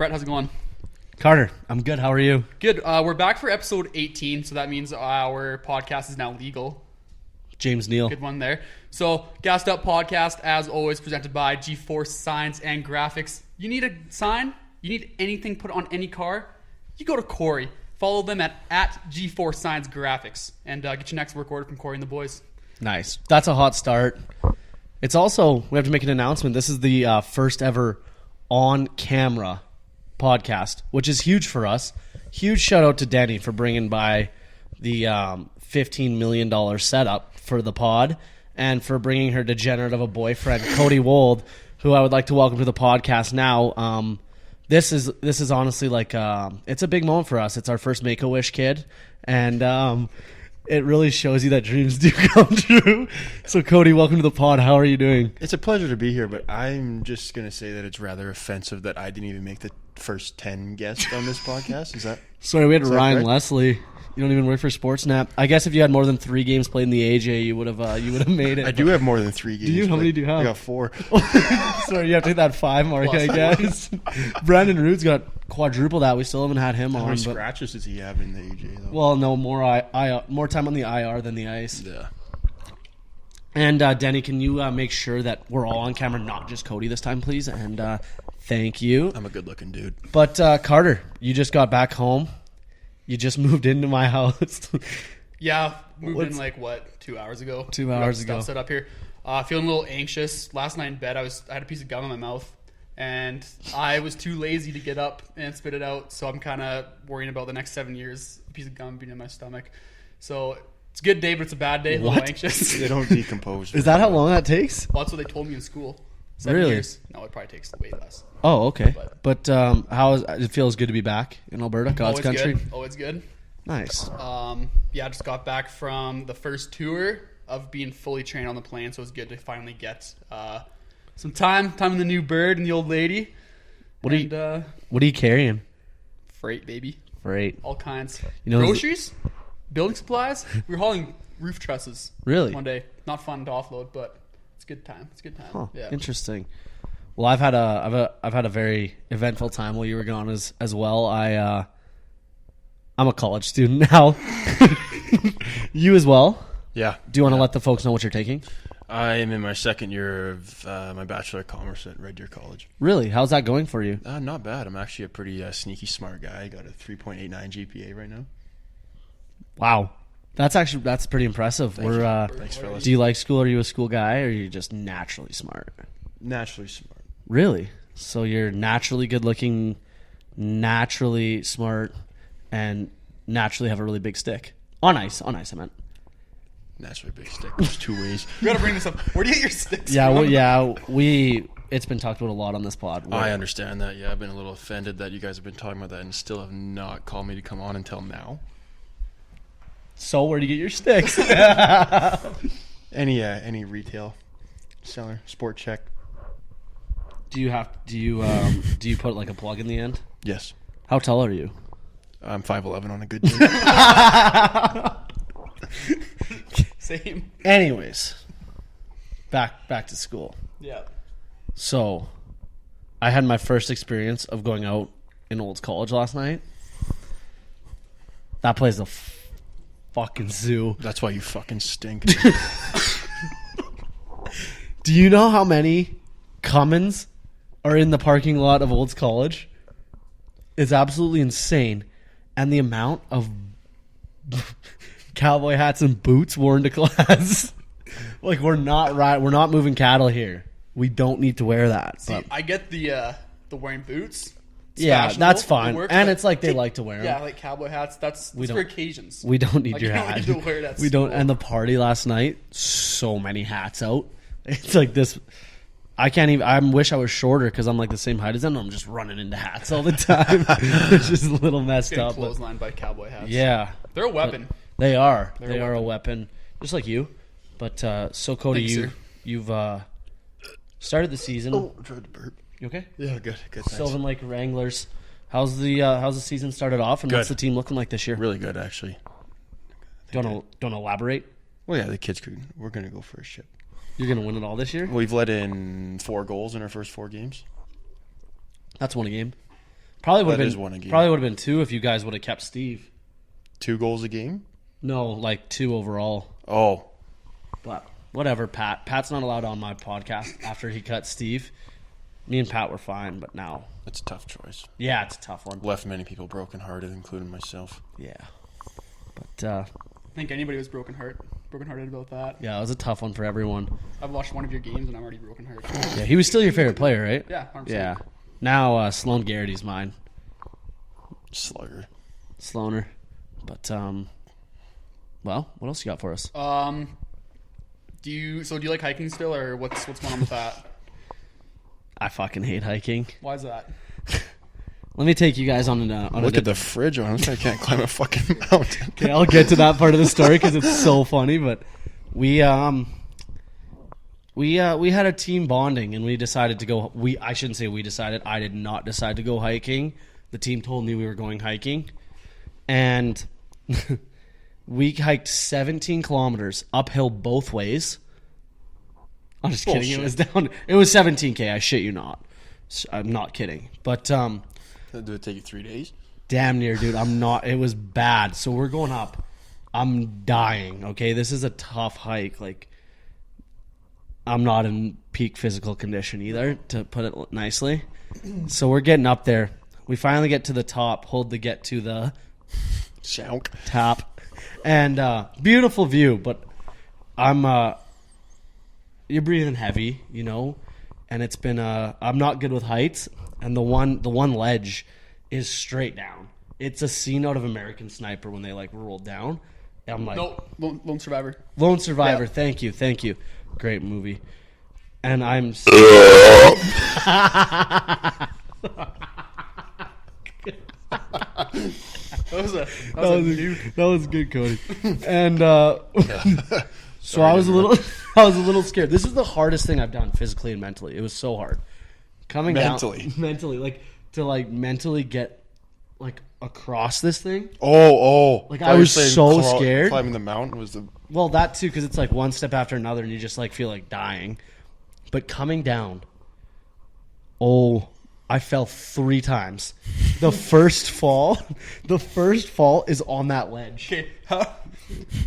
Brett, how's it going? Carter, I'm good. How are you? Good. We're back for episode 18, so that means our podcast is now legal. James Neal. Good one there. So, Gasduppodcast, as always, presented by GeForce Signs and Graphics. You need a sign? You need anything put on any car? You go to Corey. Follow them at GeForce Signs Graphics and get your next work order from Corey and the boys. Nice. That's a hot start. It's also, we have to make an announcement. This is the first ever on-camera podcast, which is huge for us. Huge shout out to Deni for bringing by the $15 million setup for the pod and for bringing her degenerate of a boyfriend, Kody Wold, who I would like to welcome to the podcast now. This is honestly like it's a big moment for us. It's our first Make-A-Wish kid, and it really shows you that dreams do come true. So, Kody, welcome to the pod. How are you doing? It's a pleasure to be here, but I'm just going to say that it's rather offensive that I didn't even make the first 10 guests on this podcast. Is that? Sorry, we had Ryan correct? Leslie. You don't even work for Sportsnet. I guess if you had more than 3 games played in the AJ, you would have made it. I do have more than 3 games. Do you? How many do you have? I got 4. Sorry, you have to hit that 5 mark, Plus I guess. Brandon Rood's got quadruple that. We still haven't had him How on. many But, scratches does he have in the AJ, though? well, no, more time on the IR than the ice. Yeah. And Denny, can you make sure that we're all on camera, not just Kody this time, please? And thank you. I'm a good-looking dude. But Carter, you just got back home. You just moved into my house. Yeah, moved in 2 hours ago. 2 We got hours stuff ago. set up here. Feeling a little anxious. Last night in bed, I had a piece of gum in my mouth, and I was too lazy to get up and spit it out. So I'm kind of worrying about the next 7 years. A piece of gum being in my stomach. So it's a good day, but it's a bad day. A little What? anxious. They don't decompose. Is that how long that takes? Well, that's what they told me in school. 7 Really? years. No, it probably takes way less. Oh, okay. But it feels good to be back in Alberta, God's Always country. good. Always good. Nice. Yeah, I just got back from the first tour of being fully trained on the plane, so it's good to finally get some time in the new bird and the old lady. What are you carrying? Freight, baby. Freight. All kinds. You know, groceries, building supplies. We were hauling roof trusses. Really? One day. Not fun to offload, but it's a good time. It's a good time. Huh, Yeah. interesting. Well, I've had a very eventful time while you were gone as well. I'm a college student now. You as well? Yeah. Do you want to let the folks know what you're taking? I am in my second year of my Bachelor of Commerce at Red Deer College. Really? How's that going for you? Not bad. I'm actually a pretty sneaky smart guy. I got a 3.89 GPA right now. Wow. That's pretty impressive. Thanks, fellas. Do you like school? Are you a school guy, or are you just naturally smart? Naturally smart. Really? So you're naturally good looking, naturally smart, and naturally have a really big stick. On ice, I meant. Naturally big stick. Goes 2 ways. You gotta bring this up. Where do you get your sticks Yeah, from? it's been talked about a lot on this pod. I understand that. Yeah, I've been a little offended that you guys have been talking about that and still have not called me to come on until now. So where do you get your sticks? Any retail seller, Sport Check. Do you put like a plug in the end? Yes. How tall are you? I'm 5'11" on a good day. Same. Anyways, back to school. Yeah. So, I had my first experience of going out in Olds College last night. That place is a fucking zoo. That's why you fucking stink. Do you know how many Cummins are in the parking lot of Olds College? It's absolutely insane. And the amount of cowboy hats and boots worn to class. Like, we're not moving cattle here. We don't need to wear that. See, But I get the wearing boots. It's yeah, fashionable, that's it fine. works, And but it's like they like to wear them. Yeah, like cowboy hats. That's for don't- occasions. We don't need Like, your you don't hat. need to wear that We don't. school. And the party last night, so many hats out. It's like this. I can't even. I wish I was shorter because I'm like the same height as them. I'm just running into hats all the time. It's just a little messed Getting up. But clotheslined by cowboy hats. yeah, They're a weapon. they are. They're They a are a weapon, just like you. But so Kody, Thanks, sir. you've started the season. Oh, I tried to burp. You okay? Yeah, good. Thanks. Sylvan Lake Wranglers. How's the season started off, and what's the Good. team looking like this year? Really good, actually. Don't elaborate. Well, yeah, the kids could. We're gonna go first ship. You're gonna win it all this year. We've let in 4 goals in our first 4 games. That's one a game. Probably would That have is been one a game. Probably would have been 2 if you guys would have kept Steve. 2 goals a game? No, like 2 overall. Oh. But whatever, Pat. Pat's not allowed on my podcast after he cut Steve. Me and Pat were fine, but now. That's a tough choice. Yeah, it's a tough one. Left many people brokenhearted, including myself. Yeah. But, I think anybody was brokenhearted about that. yeah, it was a tough one for everyone. I've watched one of your games and I'm already brokenhearted. Yeah, he was still your favorite player, right? Yeah, 100%. Yeah. Now, Sloan Garrity's mine. Slugger. Sloaner. But, well, what else you got for us? Do you like hiking still, or what's going on with that? I fucking hate hiking. Why is that? Let me take you guys on Look at the fridge on him. I can't climb a fucking mountain. Okay, I'll get to that part of the story because it's so funny. But we had a team bonding and we decided to go. I shouldn't say we decided. I did not decide to go hiking. The team told me we were going hiking, and we hiked 17 kilometers uphill both ways. I'm just kidding. It was down. It was 17K. I shit you not. I'm not kidding. But Did it take you 3 days? damn near, dude. I'm not. It was bad. So we're going up. I'm dying. Okay, this is a tough hike. Like, I'm not in peak physical condition either, to put it nicely. So we're getting up there. We finally get to the top. Hold to get to the Shounk. top, and beautiful view. But you're breathing heavy, you know, and it's been I'm not good with heights, and the one ledge is straight down. It's a scene out of American Sniper when they like roll down. I'm like, No, Lone Survivor. Lone Survivor. Yeah. Thank you, great movie. And I'm that was good, Cody. And so I was a little scared. This is the hardest thing I've done physically and mentally. It was so hard coming Mentally. down mentally, like to like mentally get like across this thing. Like I was so scared. Climbing the mountain was the. Well, that too, because it's like one step after another, and you just like feel like dying. But coming down, I fell 3 times. The first fall is on that ledge. Okay,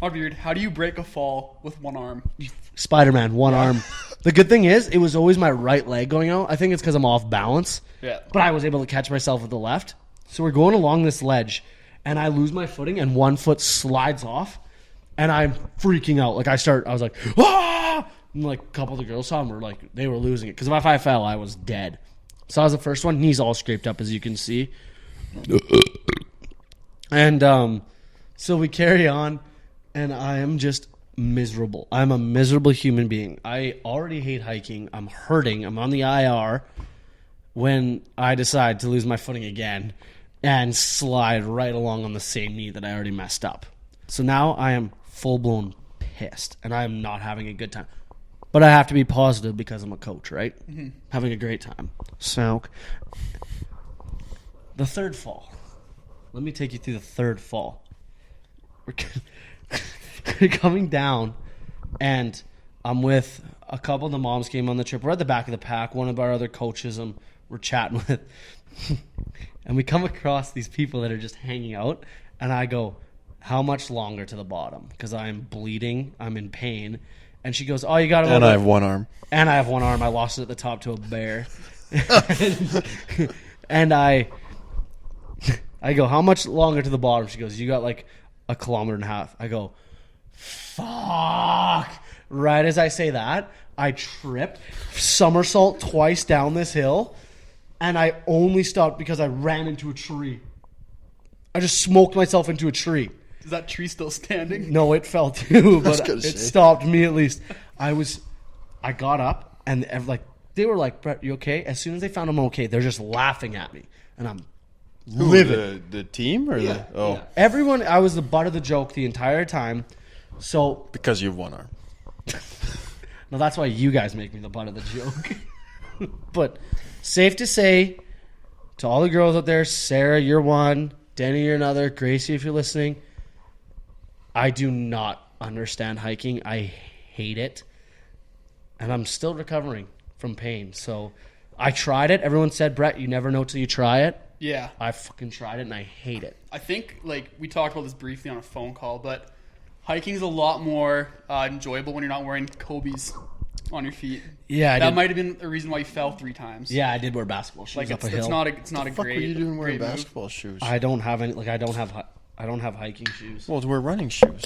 how do you break a fall with one arm? Spider-Man, one arm. The good thing is, it was always my right leg going out. I think it's because I'm off balance. Yeah. But I was able to catch myself with the left. So we're going along this ledge, and I lose my footing, and one foot slides off, and I'm freaking out. Like I was like, ah! And like a couple of the girls saw me, they were losing it. Because if I fell, I was dead. So I was the first one. Knees all scraped up, as you can see. And so we carry on, and I am just miserable. I'm a miserable human being. I already hate hiking. I'm hurting. I'm on the IR when I decide to lose my footing again and slide right along on the same knee that I already messed up. So now I am full-blown pissed, and I am not having a good time. But I have to be positive because I'm a coach, right? Mm-hmm. Having a great time. So, the third fall. Let me take you through the third fall. We're coming down, and I'm with a couple of the moms came on the trip. We're at the back of the pack. One of our other coaches we're chatting with. And we come across these people that are just hanging out, and I go, how much longer to the bottom? Because I'm bleeding. I'm in pain. And she goes, oh, you got to... And I have one arm. And I have one arm. I lost it at the top to a bear. And I go, how much longer to the bottom? She goes, you got like 1.5 kilometers. I go, fuck. Right as I say that, I tripped, somersault twice down this hill, and I only stopped because I ran into a tree. I just smoked myself into a tree. Is that tree still standing? No, it fell too, but it stopped me at least. I got up, and they were like, Brett, you okay? As soon as they found I'm okay, they're just laughing at me, and I'm livid. The team or Yeah. Yeah. Everyone, I was the butt of the joke the entire time. So Because you have one arm. no, that's why you guys make me the butt of the joke. But safe to say, to all the girls out there, Sarah, you're one. Deni, you're another. Gracie, if you're listening, I do not understand hiking. I hate it. And I'm still recovering from pain. So I tried it. Everyone said, Brett, you never know till you try it. Yeah. I fucking tried it and I hate it. I think, like, we talked about this briefly on a phone call, but hiking is a lot more enjoyable when you're not wearing Kobe's on your feet. Yeah, that might have been the reason why you fell 3 times. Yeah, I did wear basketball shoes Like, up a it's hill. not a great. What the fuck were you doing wearing great move. basketball shoes? I don't have any. Like, I don't have hiking shoes. Well, we're running shoes.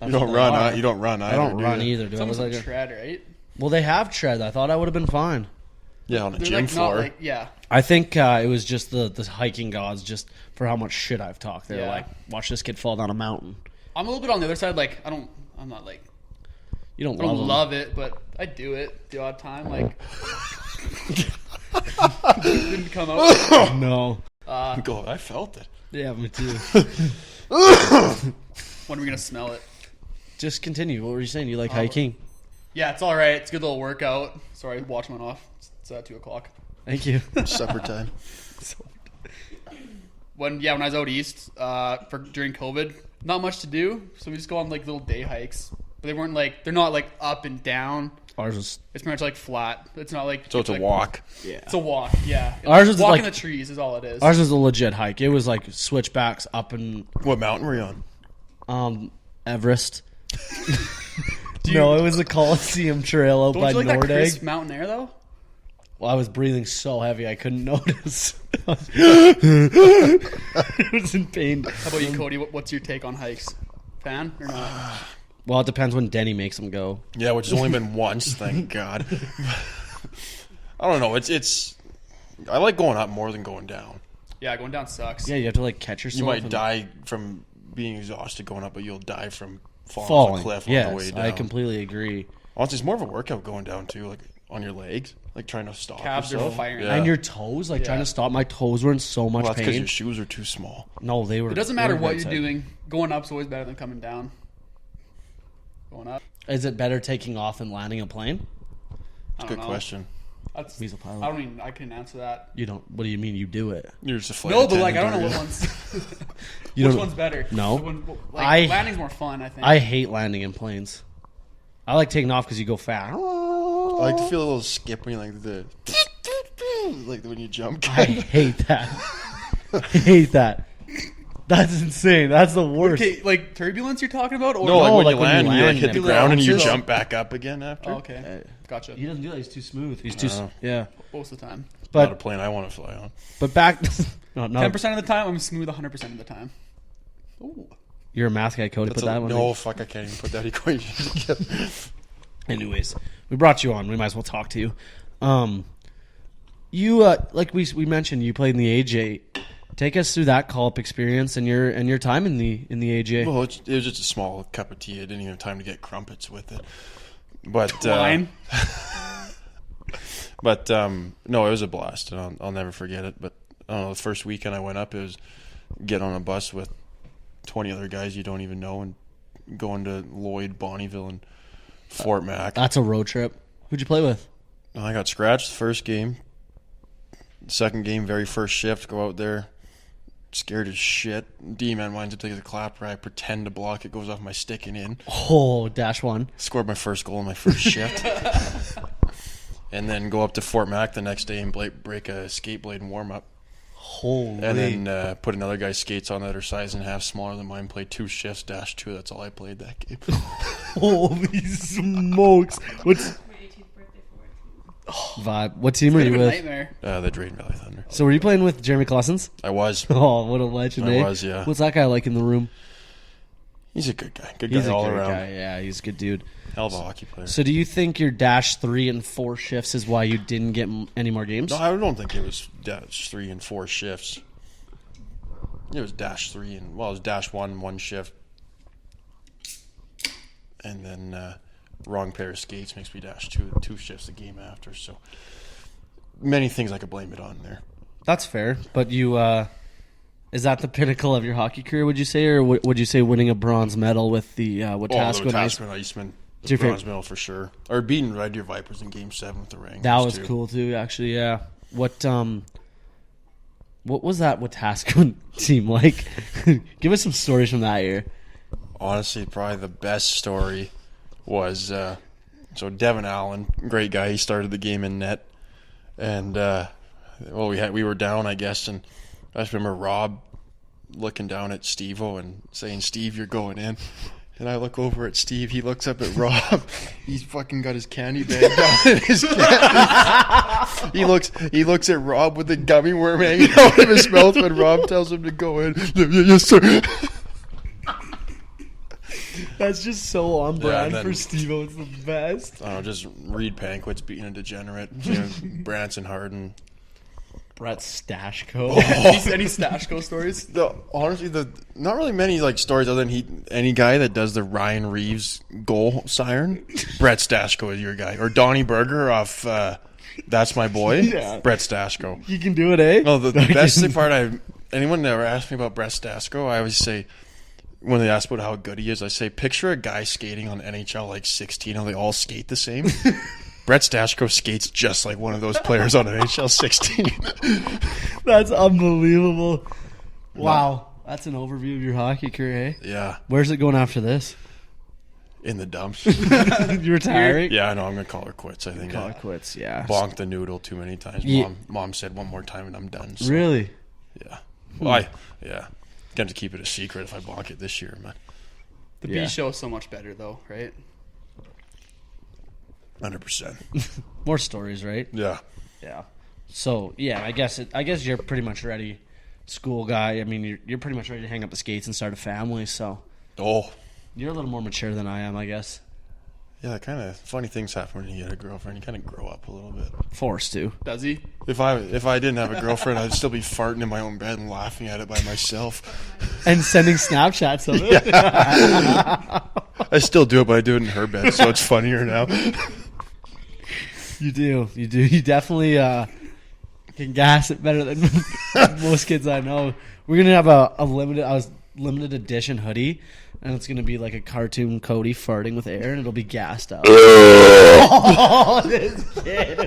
You don't run. You don't run either. I don't do run you? either, dude. It's I was almost like, like tread, right? well, they have tread. I thought I would have been fine. Yeah, on a They're gym like floor. not like, yeah. I think it was just the hiking gods, just for how much shit I've talked. They're Yeah. like, watch this kid fall down a mountain. I'm a little bit on the other side. Like, I'm not like, You don't I don't love them. love it, but I do it the odd time. Like, didn't come out. No. Go. I felt it. Yeah, me too. When are we gonna smell it? Just continue. What were you saying? You like hiking? Yeah, it's all right. It's a good little workout. Sorry, watch went off. It's 2:00. Thank you. Supper time. When I was out east during COVID, not much to do, so we just go on like little day hikes. But they're not like up and down. Ours was. It's pretty much like flat. It's not like So it's a like, walk. Yeah. It's a walk. Yeah, Ours was walking like- the trees is all it is. Ours was a legit hike. It was like switchbacks up and What mountain were you on? Everest. No, it was the Coliseum Trail out Don't by you like that Nordegg. crisp mountain air though? Well, I was breathing so heavy I couldn't notice. I was in pain. How about you, Cody? What's your take on hikes? Fan or not? Well, it depends when Deni makes them go. Yeah, which has only been once, thank God. I don't know. It's. I like going up more than going down. Yeah, going down sucks. Yeah, you have to like catch yourself. You might and die from being exhausted going up, but you'll die from falling off a cliff on the way Yes, down. I completely agree. Honestly, it's more of a workout going down too, like on your legs, like trying to stop Calves are yourself. firing. Yeah. And your toes, like trying to stop. My toes were in so much Well, that's because pain. your shoes are too small. No, they were. It doesn't matter they were what right you're side. doing. Going up's always better than coming down. Going up. Is it better taking off than landing a plane? I don't Good know. question. That's, He's a pilot. I couldn't answer that. You don't. What do you mean? You do it? You're just a flight No, but like I don't know attendant, what or- one's You which don't- one's better. No. The one- I- landing's more fun. I think. I hate landing in planes. I like taking off because you go fast. I like to feel a little skip when you like the like when you jump. I hate that. I hate that. That's insane. That's the worst. Okay, like turbulence you're talking about, or No, like when like you when you land, you like land hit the and ground and you bounces. jump back up again after. Oh, okay, gotcha. He doesn't do that. He's too smooth. He's too. Oh. Yeah. Most of the time, Not a But plane I want to fly on. but back. No, 10% of the time I'm smooth. 100% of the time. Ooh. You're a math guy, Cody. Put that one. no, fuck, I can't even put that equation together. Anyways, we brought you on. We might as well talk to you. You like we mentioned, you played in the AJ. Take us through that call-up experience and your time in the AJ. Well, it was just a small cup of tea. I didn't even have time to get crumpets with it. But Wine. But no, it was a blast, and I'll never forget it. But I don't know, the first weekend I went up, it was get on a bus with 20 other guys you don't even know and going to Lloyd, Bonnyville, and Fort Mac. That's a road trip. Who'd you play with? I got scratched the first game. Second game, very first shift, go out there, scared as shit. D-man winds up taking the clapper. I pretend to block it, goes off my stick and in. Oh, -1. Scored my first goal in my first shift. And then go up to Fort Mac the next day and break a skate blade and warm up. Holy. And then put another guy's skates on that are size and a half smaller than mine. Played 2 shifts, -2. That's all I played that game. Holy smokes. What's My 18th birthday for it. vibe? What team were Bit you of a with? nightmare. The Drayton Valley Thunder. So were you playing with Jeremy Claessens? I was. Oh, what a legend! I eh? was, yeah. What's that guy like in the room? He's a good guy. Good He's guy a all great around. guy. Yeah, he's a good dude. Hell of a hockey player. So, do you think your -3 and 4 shifts is why you didn't get any more games? No, I don't think it was -3 and 4 shifts. It was -3 and, well, it was -1 shift. And then wrong pair of skates makes me -2 shifts the game after. So many things I could blame it on there. That's fair. But you, is that the pinnacle of your hockey career? Would you say, or would you say winning a bronze medal with the Wetaskiwin the Ice? Wetaskiwin Iceman, It's your the bronze favorite- medal for sure. Or beating Red Deer Vipers in Game 7 with the Wranglers. That was too. cool too. Actually, yeah. What was that Wetaskiwin team like? Give us some stories from that year. Honestly, probably the best story was so Devin Allen, great guy. He started the game in net, and we were down, I guess, and I just remember Rob looking down at Steve-O and saying, "Steve, you're going in." And I look over at Steve. He looks up at Rob. He's fucking got his candy bag down in his He looks at Rob with the gummy worm hanging out of his mouth when Rob tells him to go in. Yes, sir. That's just so on brand then- for Steve-O. It's the best. I don't know, just Reed Panquitz beating a degenerate. Branson Harden. Brett Stashko. Any Stashko stories? Honestly, not really many like stories other than any guy that does the Ryan Reeves goal siren. Brett Stashko is your guy, or Donnie Berger off That's My Boy. Yeah. Brett Stashko. You can do it, eh? No, the best part anyone that ever asked me about Brett Stashko, I always say when they ask about how good he is, I say picture a guy skating on NHL like 16, and they all skate the same. Brett Stashko skates just like one of those players on NHL 16. That's unbelievable. Wow. That's an overview of your hockey career, eh? Yeah, Where's it going after this? in the dumps. You retiring? Yeah, I know. I'm gonna call her quits. I think Call it quits, yeah. bonked the noodle too many times. Yeah. Mom said one more time and I'm done. So, Really? Yeah. Well, Going to keep it a secret if I bonk it this year, man. The Yeah. B show is so much better, though, right? 100%. More stories, right? Yeah. Yeah. So yeah, I guess you're pretty much ready, school guy. I mean, you're pretty much ready to hang up the skates and start a family. So Oh. you're a little more mature than I am, I guess. Yeah, kind of funny things happen when you get a girlfriend. You kind of grow up a little bit. Forced to. Does he? If I didn't have a girlfriend, I'd still be farting in my own bed and laughing at it by myself. And sending Snapchats of it. I still do it, but I do it in her bed, so it's funnier now. You do. You definitely can gas it better than most kids I know. We're gonna have a limited edition hoodie, and it's gonna be like a cartoon Kody farting with air, and it'll be gassed up. Oh, this kid.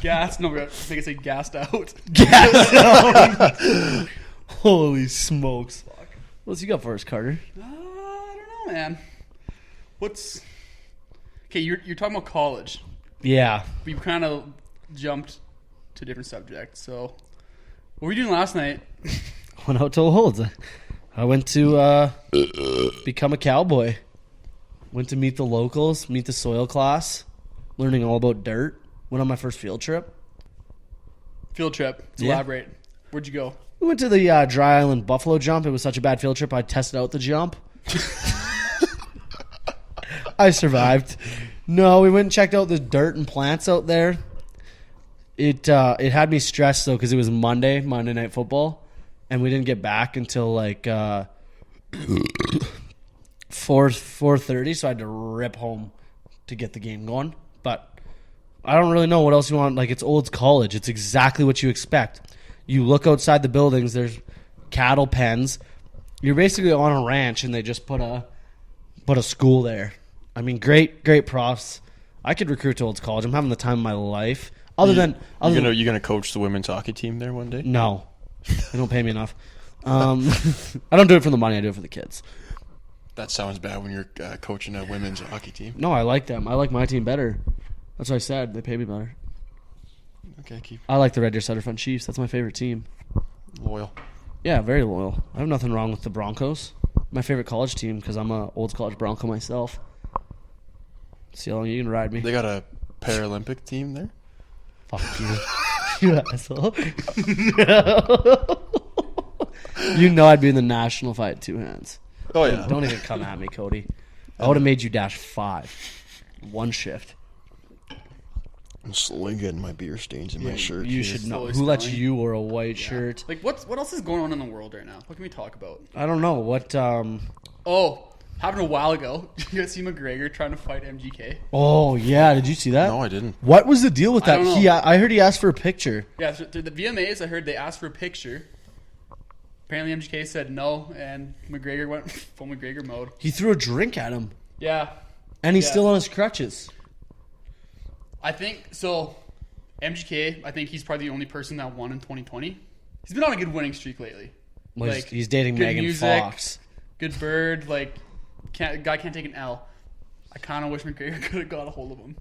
Gas. No, I think I said gassed out. Gassed up. Holy smokes! What's you got for us, Carter? I don't know, man. Okay, you're talking about college. Yeah. We kind of jumped to a different subject. So, what were you doing last night? Went out to Holds. I went to become a cowboy. Went to meet the locals, meet the soil class, learning all about dirt. Went on my first field trip. Field trip. Let's Yeah. elaborate. Where'd you go? We went to the Dry Island Buffalo jump. It was such a bad field trip, I tested out the jump. I survived. No, we went and checked out the dirt and plants out there. It had me stressed, though, because it was Monday Night Football, and we didn't get back until like 4:30, so I had to rip home to get the game going. But I don't really know what else you want. Like, it's Olds College. It's exactly what you expect. You look outside the buildings, there's cattle pens. You're basically on a ranch, and they just put a school there. I mean, great profs. I could recruit to Olds College. I'm having the time of my life. You're gonna coach the women's hockey team there one day? No, they don't pay me enough. I don't do it for the money. I do it for the kids. That sounds bad when you're coaching a women's hockey team. No, I like them. I like my team better. That's what I said. They pay me better. Okay, keep I like the Red Deer Sutterfront Chiefs. That's my favorite team. loyal. Yeah, very loyal. I have nothing wrong with the Broncos. My favorite college team because I'm a Olds College Bronco myself. See how long you can ride me. They got a Paralympic team there? Fuck you. You asshole. You know I'd be in the national fight 2 hands. Oh, yeah. Don't even come at me, Kody. I would have made you dash 5. 1 shift. I'm slowly getting my beer stains in my shirt. You here. should know. slowly Who lets smelling. you wear a white shirt? Like, what else is going on in the world right now? What can we talk about? I don't know. What, Oh, happened a while ago. You guys see McGregor trying to fight MGK? Oh, yeah. Did you see that? No, I didn't. What was the deal with I that? don't know. I heard he asked for a picture. Yeah, so the VMAs, I heard they asked for a picture. Apparently MGK said no, and McGregor went full McGregor mode. He threw a drink at him. Yeah. And he's Yeah. still on his crutches. I think, so, MGK, I think he's probably the only person that won in 2020. He's been on a good winning streak lately. Well, Like, he's dating good Megan music, Fox. Good bird, like, guy can't take an L. I kind of wish McGregor could have got a hold of him.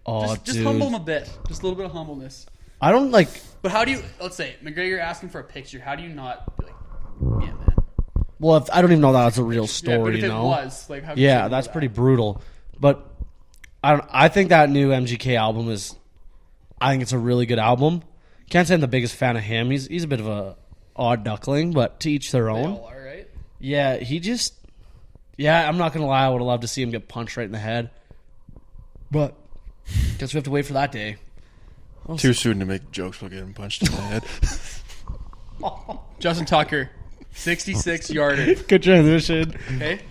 Oh, Just dude. humble him a bit. Just a little bit of humbleness. I don't like. But how do you? Let's say McGregor asking for a picture. How do you not be like, yeah, man? Well, if, I don't even know that was a real Yeah, story. but if you it know. was like, how? Could you Yeah, know that's that? pretty brutal. But I think that new MGK album is. I think it's a really good album. Can't say I'm the biggest fan of him. He's a bit of a odd duckling, but to each their They own. all are, right? Yeah, he just. Yeah, I'm not gonna lie. I would have loved to see him get punched right in the head. But guess we have to wait for that day. Too soon to make jokes about getting punched in the head. Justin Tucker, 66-yarder. Good transition. Okay.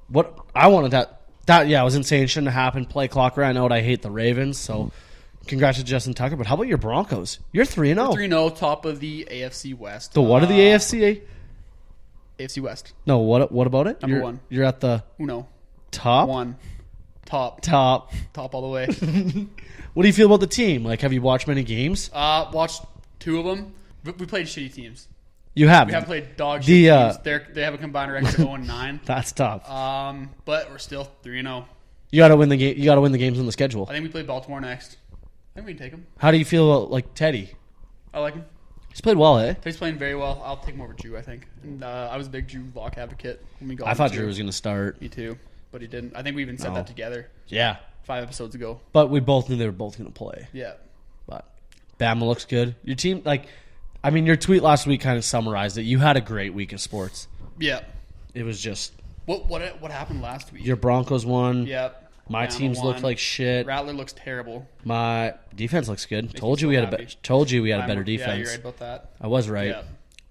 What I wanted that yeah, I was insane. Shouldn't have happened. Play clock ran out. I hate the Ravens, so congrats to Justin Tucker. But how about your Broncos? You're 3-0. 3-0, top of the AFC West. The what of the AFC? AFC West. No, what about it? Number You're- one. You're at the Uno. top. One. Top. Top. Top all the way. What do you feel about the team? Like, have you watched many games? Watched 2 of them. We played shitty teams. You have. We haven't played dog The, shit teams. They have a combined record of 0-9. That's tough. But we're still 3-0. You got to win the game. You got to win the games on the schedule. I think we play Baltimore next. I think we can take him. How do you feel about like Teddy? I like him. He's played well, eh? He's playing very well. I'll take him over Drew, I think. And I was a big Drew Lock advocate when we got I him, thought too. Drew was going to start. Me too. But he didn't. I think we even said No. that together Yeah, 5 episodes ago. but we both knew they were both going to play. Yeah. But Bama looks good. Your team, like, I mean, your tweet last week kind of summarized it. You had a great week of sports. Yeah. It was just What happened last week? your Broncos won. Yep. My Bama teams won. looked like shit. Rattler looks terrible. My defense looks good. Makes Told me you we so had happy. a better defense. Yeah, you're right about that. I was right. Yeah.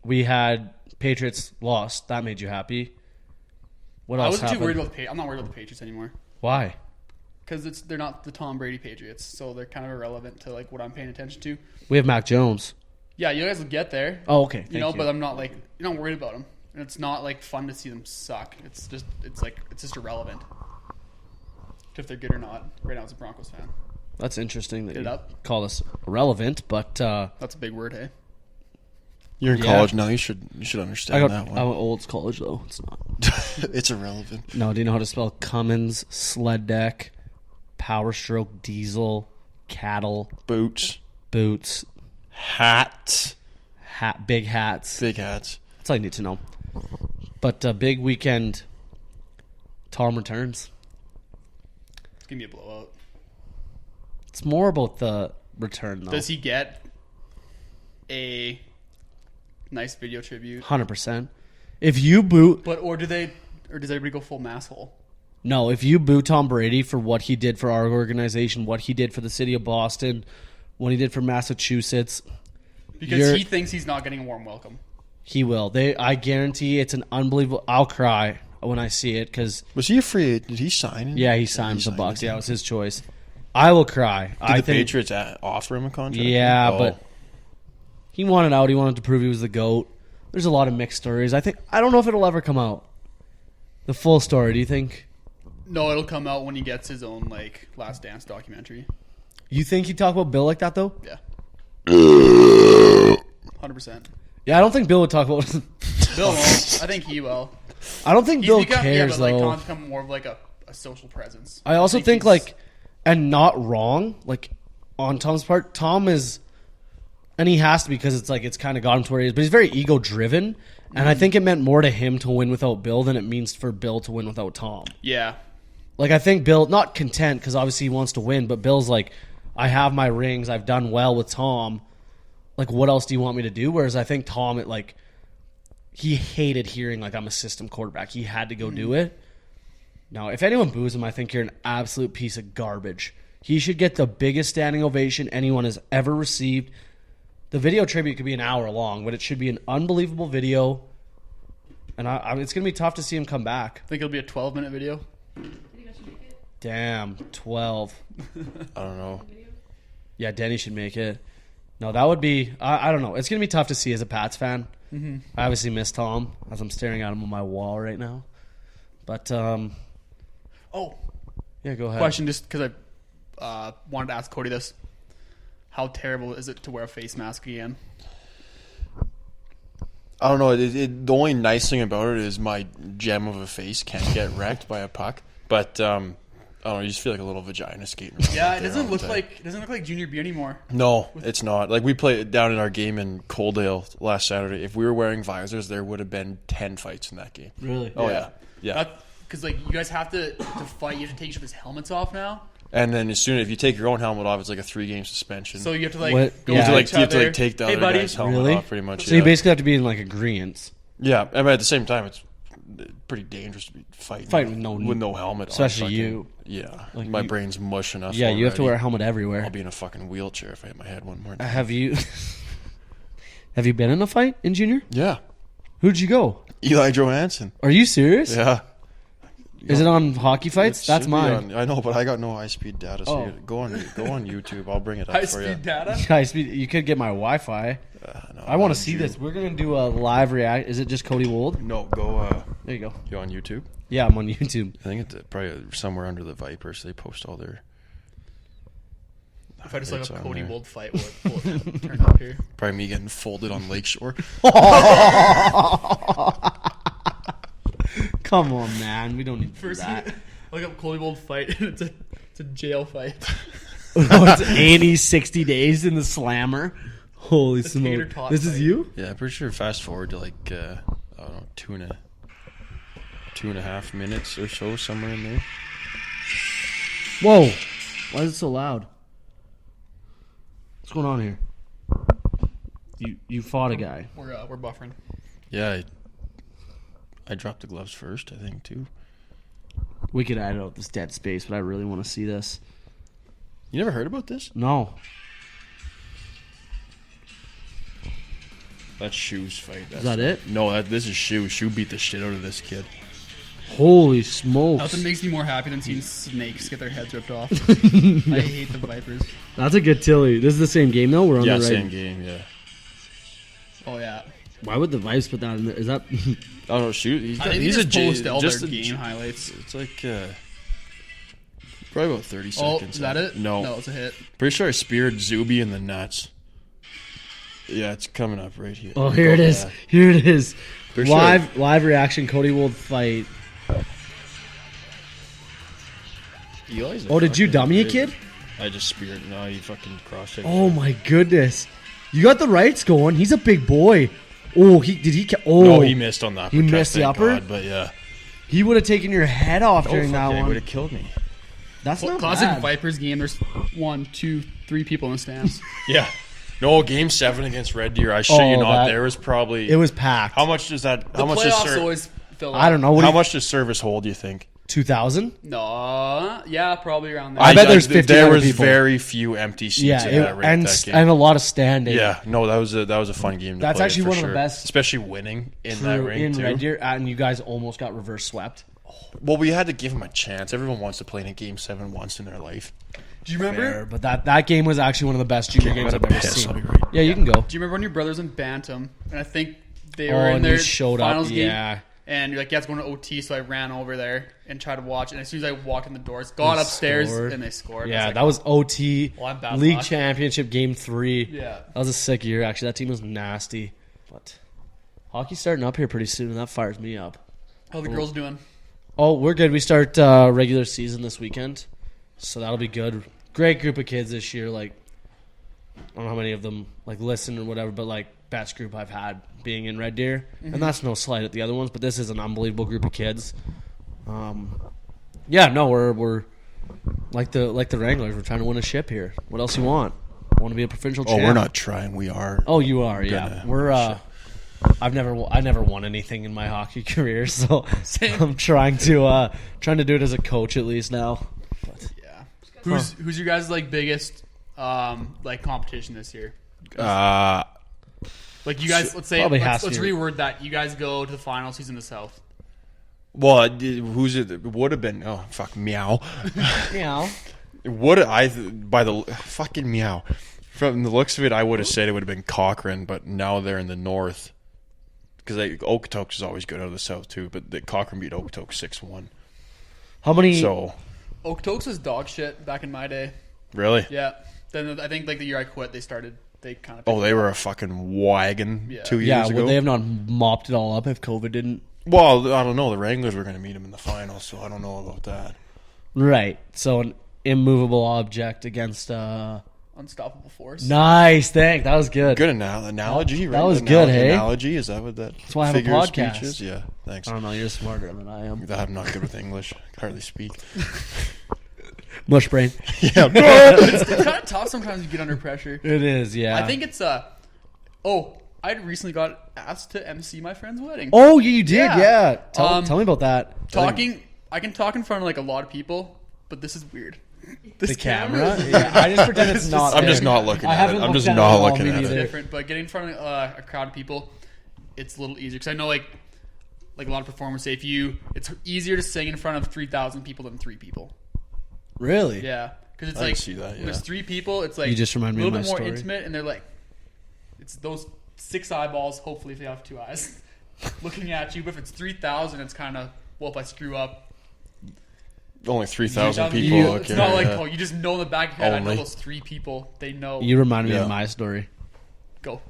We had Patriots lost. That made you happy. What I else wasn't happened? too worried about I'm not worried about the Patriots anymore. Why? Because they're not the Tom Brady Patriots, so they're kind of irrelevant to like what I'm paying attention to. We have Mac Jones. Yeah, you guys will get there. Oh, okay. You know, but I'm not like you're not worried about them, and it's not like fun to see them suck. It's just irrelevant if they're good or not. Right now, as a Broncos fan, That's interesting that Get it you up. call us irrelevant, but that's a big word, hey. You're in Yeah. college now. You should understand that I one. went old college though. It's not. It's irrelevant. No, do you know how to spell Cummins, sled deck, power stroke, diesel, cattle, Boots, boots, hat, big hats? big hats. That's all you need to know. But big weekend. Tom returns. It's gonna be a blowout. It's more about the return though. Does he get a nice video tribute? 100%. If you boot, Or does everybody go full mass hole? no, if you boo Tom Brady for what he did for our organization, what he did for the city of Boston, what he did for Massachusetts, Because he thinks he's not getting a warm welcome. he will. I guarantee it's an unbelievable. I'll cry when I see it because Was he afraid? Did he sign? yeah, he signed with the Bucks. it. Yeah, it was his choice. I will cry. Did the Patriots offer him a contract? Yeah, Oh. but he wanted out. He wanted to prove he was the GOAT. There's a lot of mixed stories. I don't know if it'll ever come out. The full story. Do you think? No, it'll come out when he gets his own like Last Dance documentary. You think he'd talk about Bill like that though? Yeah. 100%. Yeah, I don't think Bill would talk about. Bill won't. I think he will. I don't think He's Bill become, cares but like though. Tom's become more of like a social presence. I also think he's- like, and not wrong, like on Tom's part, Tom is, and he has to because it's like it's kind of got him to where he is, but he's very ego driven, and I think it meant more to him to win without Bill than it means for Bill to win without Tom. Yeah. Like I think Bill, not content because obviously he wants to win, but Bill's like, I have my rings, I've done well with Tom. Like what else do you want me to do? Whereas I think Tom, he hated hearing like I'm a system quarterback. He had to go do it. Now, if anyone boos him, I think you're an absolute piece of garbage. He should get the biggest standing ovation anyone has ever received. The video tribute could be an hour long, but it should be an unbelievable video. And it's going to be tough to see him come back. Think it'll be a 12-minute video. Think I should make it? Damn, 12. I don't know. Yeah, Deni should make it. No, that would be... I don't know. It's going to be tough to see as a Pats fan. Mm-hmm. I obviously miss Tom, as I'm staring at him on my wall right now. But, Oh, yeah, go ahead. question just because I wanted to ask Kody this. How terrible is it to wear a face mask again? I don't know. The only nice thing about it is my gem of a face can't get wrecked by a puck. But I don't know. You just feel like a little vagina skating around. Yeah, out it there doesn't all look the time. like Junior B anymore. No, it's not. Like we played down in our game in Coaldale last Saturday. If we were wearing visors, there would have been 10 fights in that game. Really? Oh yeah. Because like you guys have to fight. You have to take each other's helmets off now. And then if you take your own helmet off, it's like a 3-game suspension. So you have to like What? go Yeah. to you each have to other. like take the Hey, other buddy. guy's helmet Really? off, pretty much. So you basically have to be in like agreement, yeah, and at the same time, it's pretty dangerous to be fighting with no helmet, especially on. you. Yeah, Like my you- brain's mush enough. Yeah, you have to already. wear a helmet everywhere. I'll be in a fucking wheelchair if I hit my head one more time. Have you been in a fight in junior? Yeah, Who'd you go? Eli Johansson. Are you serious? Yeah, Is it on hockey fights? It That's should be mine. on- I know, but I got no high speed data. So Oh. you go on YouTube. I'll bring it up High for you. speed data. Guys, you could get my Wi-Fi. No, I want not to see Jew. this. We're gonna do a live react. Is it just Kody Wold? No, go. There you go. You on YouTube? Yeah, I'm on YouTube. I think it's probably somewhere under the Vipers. They post all their. If I just like a It's on Kody there. Wold fight, will it turn up here? Probably me getting folded on Lakeshore. Come on, man. We don't need to do First, that. look up Kody Wold fight. It's a jail fight. Oh, it's 80, 60 days in the slammer. Holy The tater smoke. tot This is fight. you? Yeah, I'm pretty sure. Fast forward to like I don't know, two and a half minutes or so, somewhere in there. Whoa. Why is it so loud? What's going on here? You fought a guy. We're buffering. Yeah, I dropped the gloves first, I think, too. We could edit out this dead space, but I really want to see this. You never heard about this? No. That's Shoe's fight. Is that it? No, this is Shoe. Shoe beat the shit out of this kid. Holy smokes. Nothing makes me more happy than seeing snakes get their heads ripped off. I hate the Vipers. That's a good Tilly. This is the same game, though? We're on Yeah, the right. same game, yeah. Oh yeah. Why would the Vibes put that in there? Is that... I don't know, Shoe. He's, I think he's they a just J- post all just their a game J- highlights. It's like probably about 30 Oh, seconds. is that it? No. No, it's a hit. Pretty sure I speared Zuby in the nuts. Yeah, it's coming up right here. Oh, here it is. Yeah. Here it is. For sure. Live reaction, Kody Wold fight. Eli's a Oh, did you fucking dummy a crazy- kid? I just speared. No, he fucking cross-checked. Oh my goodness. You got the rights going. He's a big boy. Oh, No, he missed on the upper. He missed the upper? God, but yeah. He would have taken your head off during that It would one. have killed me. That's not Classic bad. Vipers game. There's 1, 2, 3 people in the stands. Yeah. No, Game 7 against Red Deer. I shit you Oh, not. that- There was probably. It was packed. How much does that? The How much does playoffs always fill up. I don't know. How much does service hold? Do you think? 2,000? No, yeah, probably around there. I bet there's 50 There other was people. very few empty seats Yeah, in that that game. and a lot of standing. Yeah, no, that was a fun game. To That's play, actually for one of the sure. best- especially winning in that True, ring in too. Red Deer, and you guys almost got reverse swept. Well, we had to give him a chance. Everyone wants to play in a Game 7 once in their life. Do you remember? Fair, but that game was actually one of the best junior games I've ever piss, seen. I'll be right Yeah, you can go. Do you remember when your brothers in Bantam? And I think they were in and their you showed up. finals game. Yeah. And you're like, yeah, it's going to OT, so I ran over there and tried to watch. And as soon as I walked in the doors, got upstairs, scored. and they scored. I Yeah, like, that was OT Well, I'm bad League luck. Championship Game 3. Yeah. That was a sick year, actually. That team was nasty. But hockey's starting up here pretty soon, and that fires me up. How the girls doing? Oh, we're good. We start regular season this weekend, so that'll be good. Great group of kids this year. Like, I don't know how many of them like listen or whatever, but like best group I've had being in Red Deer, and that's no slight at the other ones, but this is an unbelievable group of kids. Yeah, no, we're like the Wranglers. We're trying to win a ship here. What else you want? Want to be a provincial Oh, champ? we're not trying. We are. Oh, you are. Yeah, Gonna we're. win a ship. I never won anything in my hockey career, so I'm trying to do it as a coach at least now. Yeah. Who's your guys' like biggest like competition this year? Like you guys, let's say Probably let's has to. reword that. You guys go to the finals. He's in the South. Well, who's it? Would have been. Oh, fuck, meow. Yeah. Would I by the fucking meow? From the looks of it, I would have said it would have been Cochrane, but now they're in the north. Because Okotoks is always good out of the south too, but the Cochrane beat Okotoks 6-1. How many? So Okotoks was dog shit back in my day. really, Yeah. Then I think like the year I quit, they kind of. oh, they were a fucking wagon Yeah. 2 years yeah, ago. would they have not mopped it all up if COVID didn't? Well, I don't know. The Wranglers were going to meet them in the final, so I don't know about that. Right. So an immovable object against Unstoppable force. Nice, thank. That was good. Good analogy, right? That was good, hey? Analogy, is that what that That's why I have a figure of podcast. speech is? Yeah, thanks. I don't know. You're smarter than I am. I'm not good with English. I hardly speak. Mush brain. Yeah. It's kind of tough sometimes to get under pressure. It is. Yeah. I think it's I recently got asked to MC my friend's wedding. Oh, you did. Yeah. Yeah. Tell me about that. I can talk in front of like a lot of people, but this is weird. This The camera. Yeah. I just pretend it's not. I'm there. just not looking I at it. haven't I'm looked just at it not at all, looking me at neither. it. different, but getting in front of a crowd of people, it's a little easier because I know like a lot of performers say it's easier to sing in front of 3,000 people than 3 people. Really? Yeah, because it's I can like see that, when there's 3 people, it's like You just remind me a of little my bit more story. intimate, and they're like, it's those 6 eyeballs. Hopefully, if they have 2 eyes, looking at you. But if it's 3,000, it's kind of if I screw up. Only 3,000 You- people. It's Okay, not like yeah. you just know in the back of your head. I know Only. those 3 people. They know. You remind me Yeah. of my story. Go.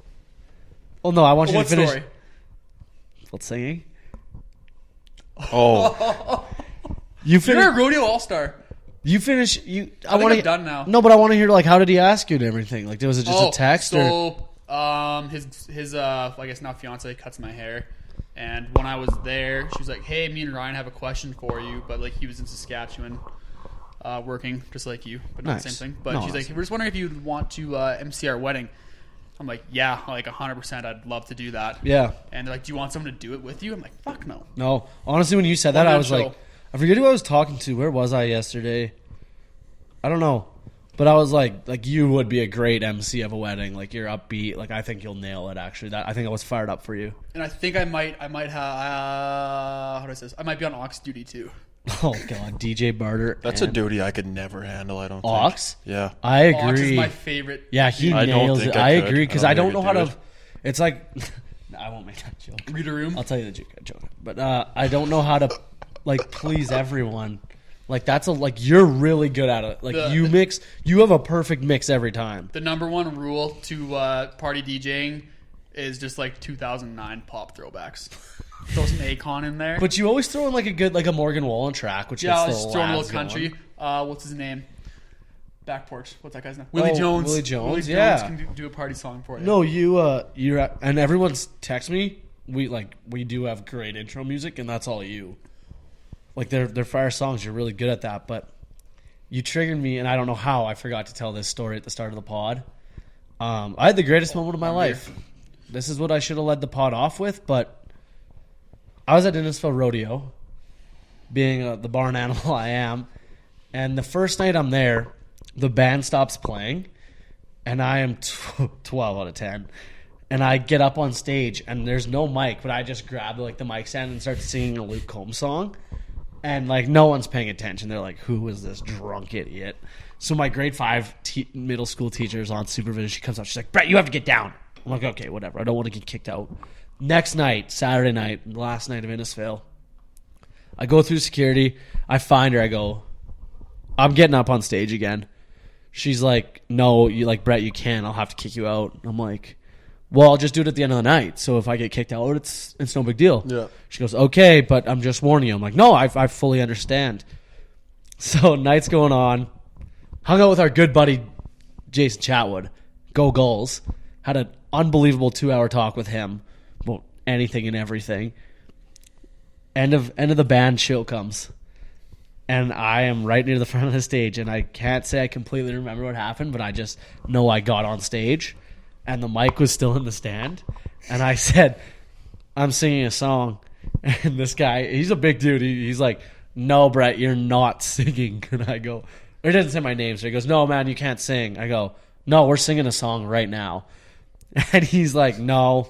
Oh no, I want you What to finish. story? What singing? Oh, You You're finish. a rodeo all-star. You finish. You. I think want I'm done now. No, but I want to hear like how did he ask you and everything? Like, was it just a text or? So, his I guess now fiance cuts my hair, and when I was there, she was like, "Hey, me and Ryan have a question for you," but like he was in Saskatchewan, working just like you, but not Nice. the same thing. But No, she's that's like, "We're just wondering if you'd want to MC our wedding." I'm like, "Yeah, like 100%. I'd love to do that." Yeah. And they're like, "Do you want someone to do it with you?" I'm like, "Fuck no." No, honestly, when you said that, I One-man was show. like, I forget who I was talking to. Where was I yesterday? I don't know, but I was like you would be a great MC of a wedding. Like you're upbeat. Like I think you'll nail it. Actually, I think I was fired up for you. And I think I might have how do I say this? I might be on aux duty too. Oh god, DJ Barter. that's a and duty I could never handle. I don't think. Aux. Yeah. I Aux is agree. my favorite. Yeah, he I don't nails think it. I I could. agree I because don't I don't think know I how could to. do It's like I won't make that joke. Read a room. I'll tell you the joke, but I don't know how to like please everyone. Like that's you're really good at it. Like you have a perfect mix every time. The number one rule to party DJing is just like 2009 pop throwbacks. Throw some Akon in there. But you always throw in like a good a Morgan Wallen track, which yeah, gets I'll the just throw in a lads little country. going. What's his name? Back porch. What's that guy's name? Willie Oh, Jones. Willie Jones, Willie yeah. Jones can do a party song for you. No, you're and everyone's text me. We do have great intro music, and that's all you. Like they're fire songs. You're really good at that, but you triggered me, and I don't know how I forgot to tell this story at the start of the pod. I had the greatest moment of my life. This is what I should have led the pod off with, but I was at Innisfil Rodeo, being the barn animal I am, and the first night I'm there, the band stops playing, and I am 12 out of 10. And I get up on stage, and there's no mic, but I just grab the mic stand and start singing a Luke Combs song. And no one's paying attention. They're like, "Who is this drunk idiot?" So my grade 5 middle school teacher is on supervision. She comes out. She's like, "Brett, you have to get down." I'm like, "Okay, whatever. I don't want to get kicked out." Next night, Saturday night, the last night of Innisfil, I go through security. I find her. I go, "I'm getting up on stage again." She's like, "No, Brett, you can't. I'll have to kick you out." I'm like, "Well, I'll just do it at the end of the night. So if I get kicked out, it's no big deal." Yeah. She goes, "Okay, but I'm just warning you." I'm like, "No, I fully understand." So night's going on. Hung out with our good buddy Jason Chatwood. Go Gulls. Had an unbelievable 2-hour talk with him about anything and everything. End of the band show comes. And I am right near the front of the stage, and I can't say I completely remember what happened, but I just know I got on stage. And the mic was still in the stand. And I said, "I'm singing a song." And this guy, he's a big dude. He's like, "No, Brett, you're not singing." And I go, or he doesn't say my name. So he goes, "No, man, you can't sing." I go, "No, we're singing a song right now." And he's like, "No."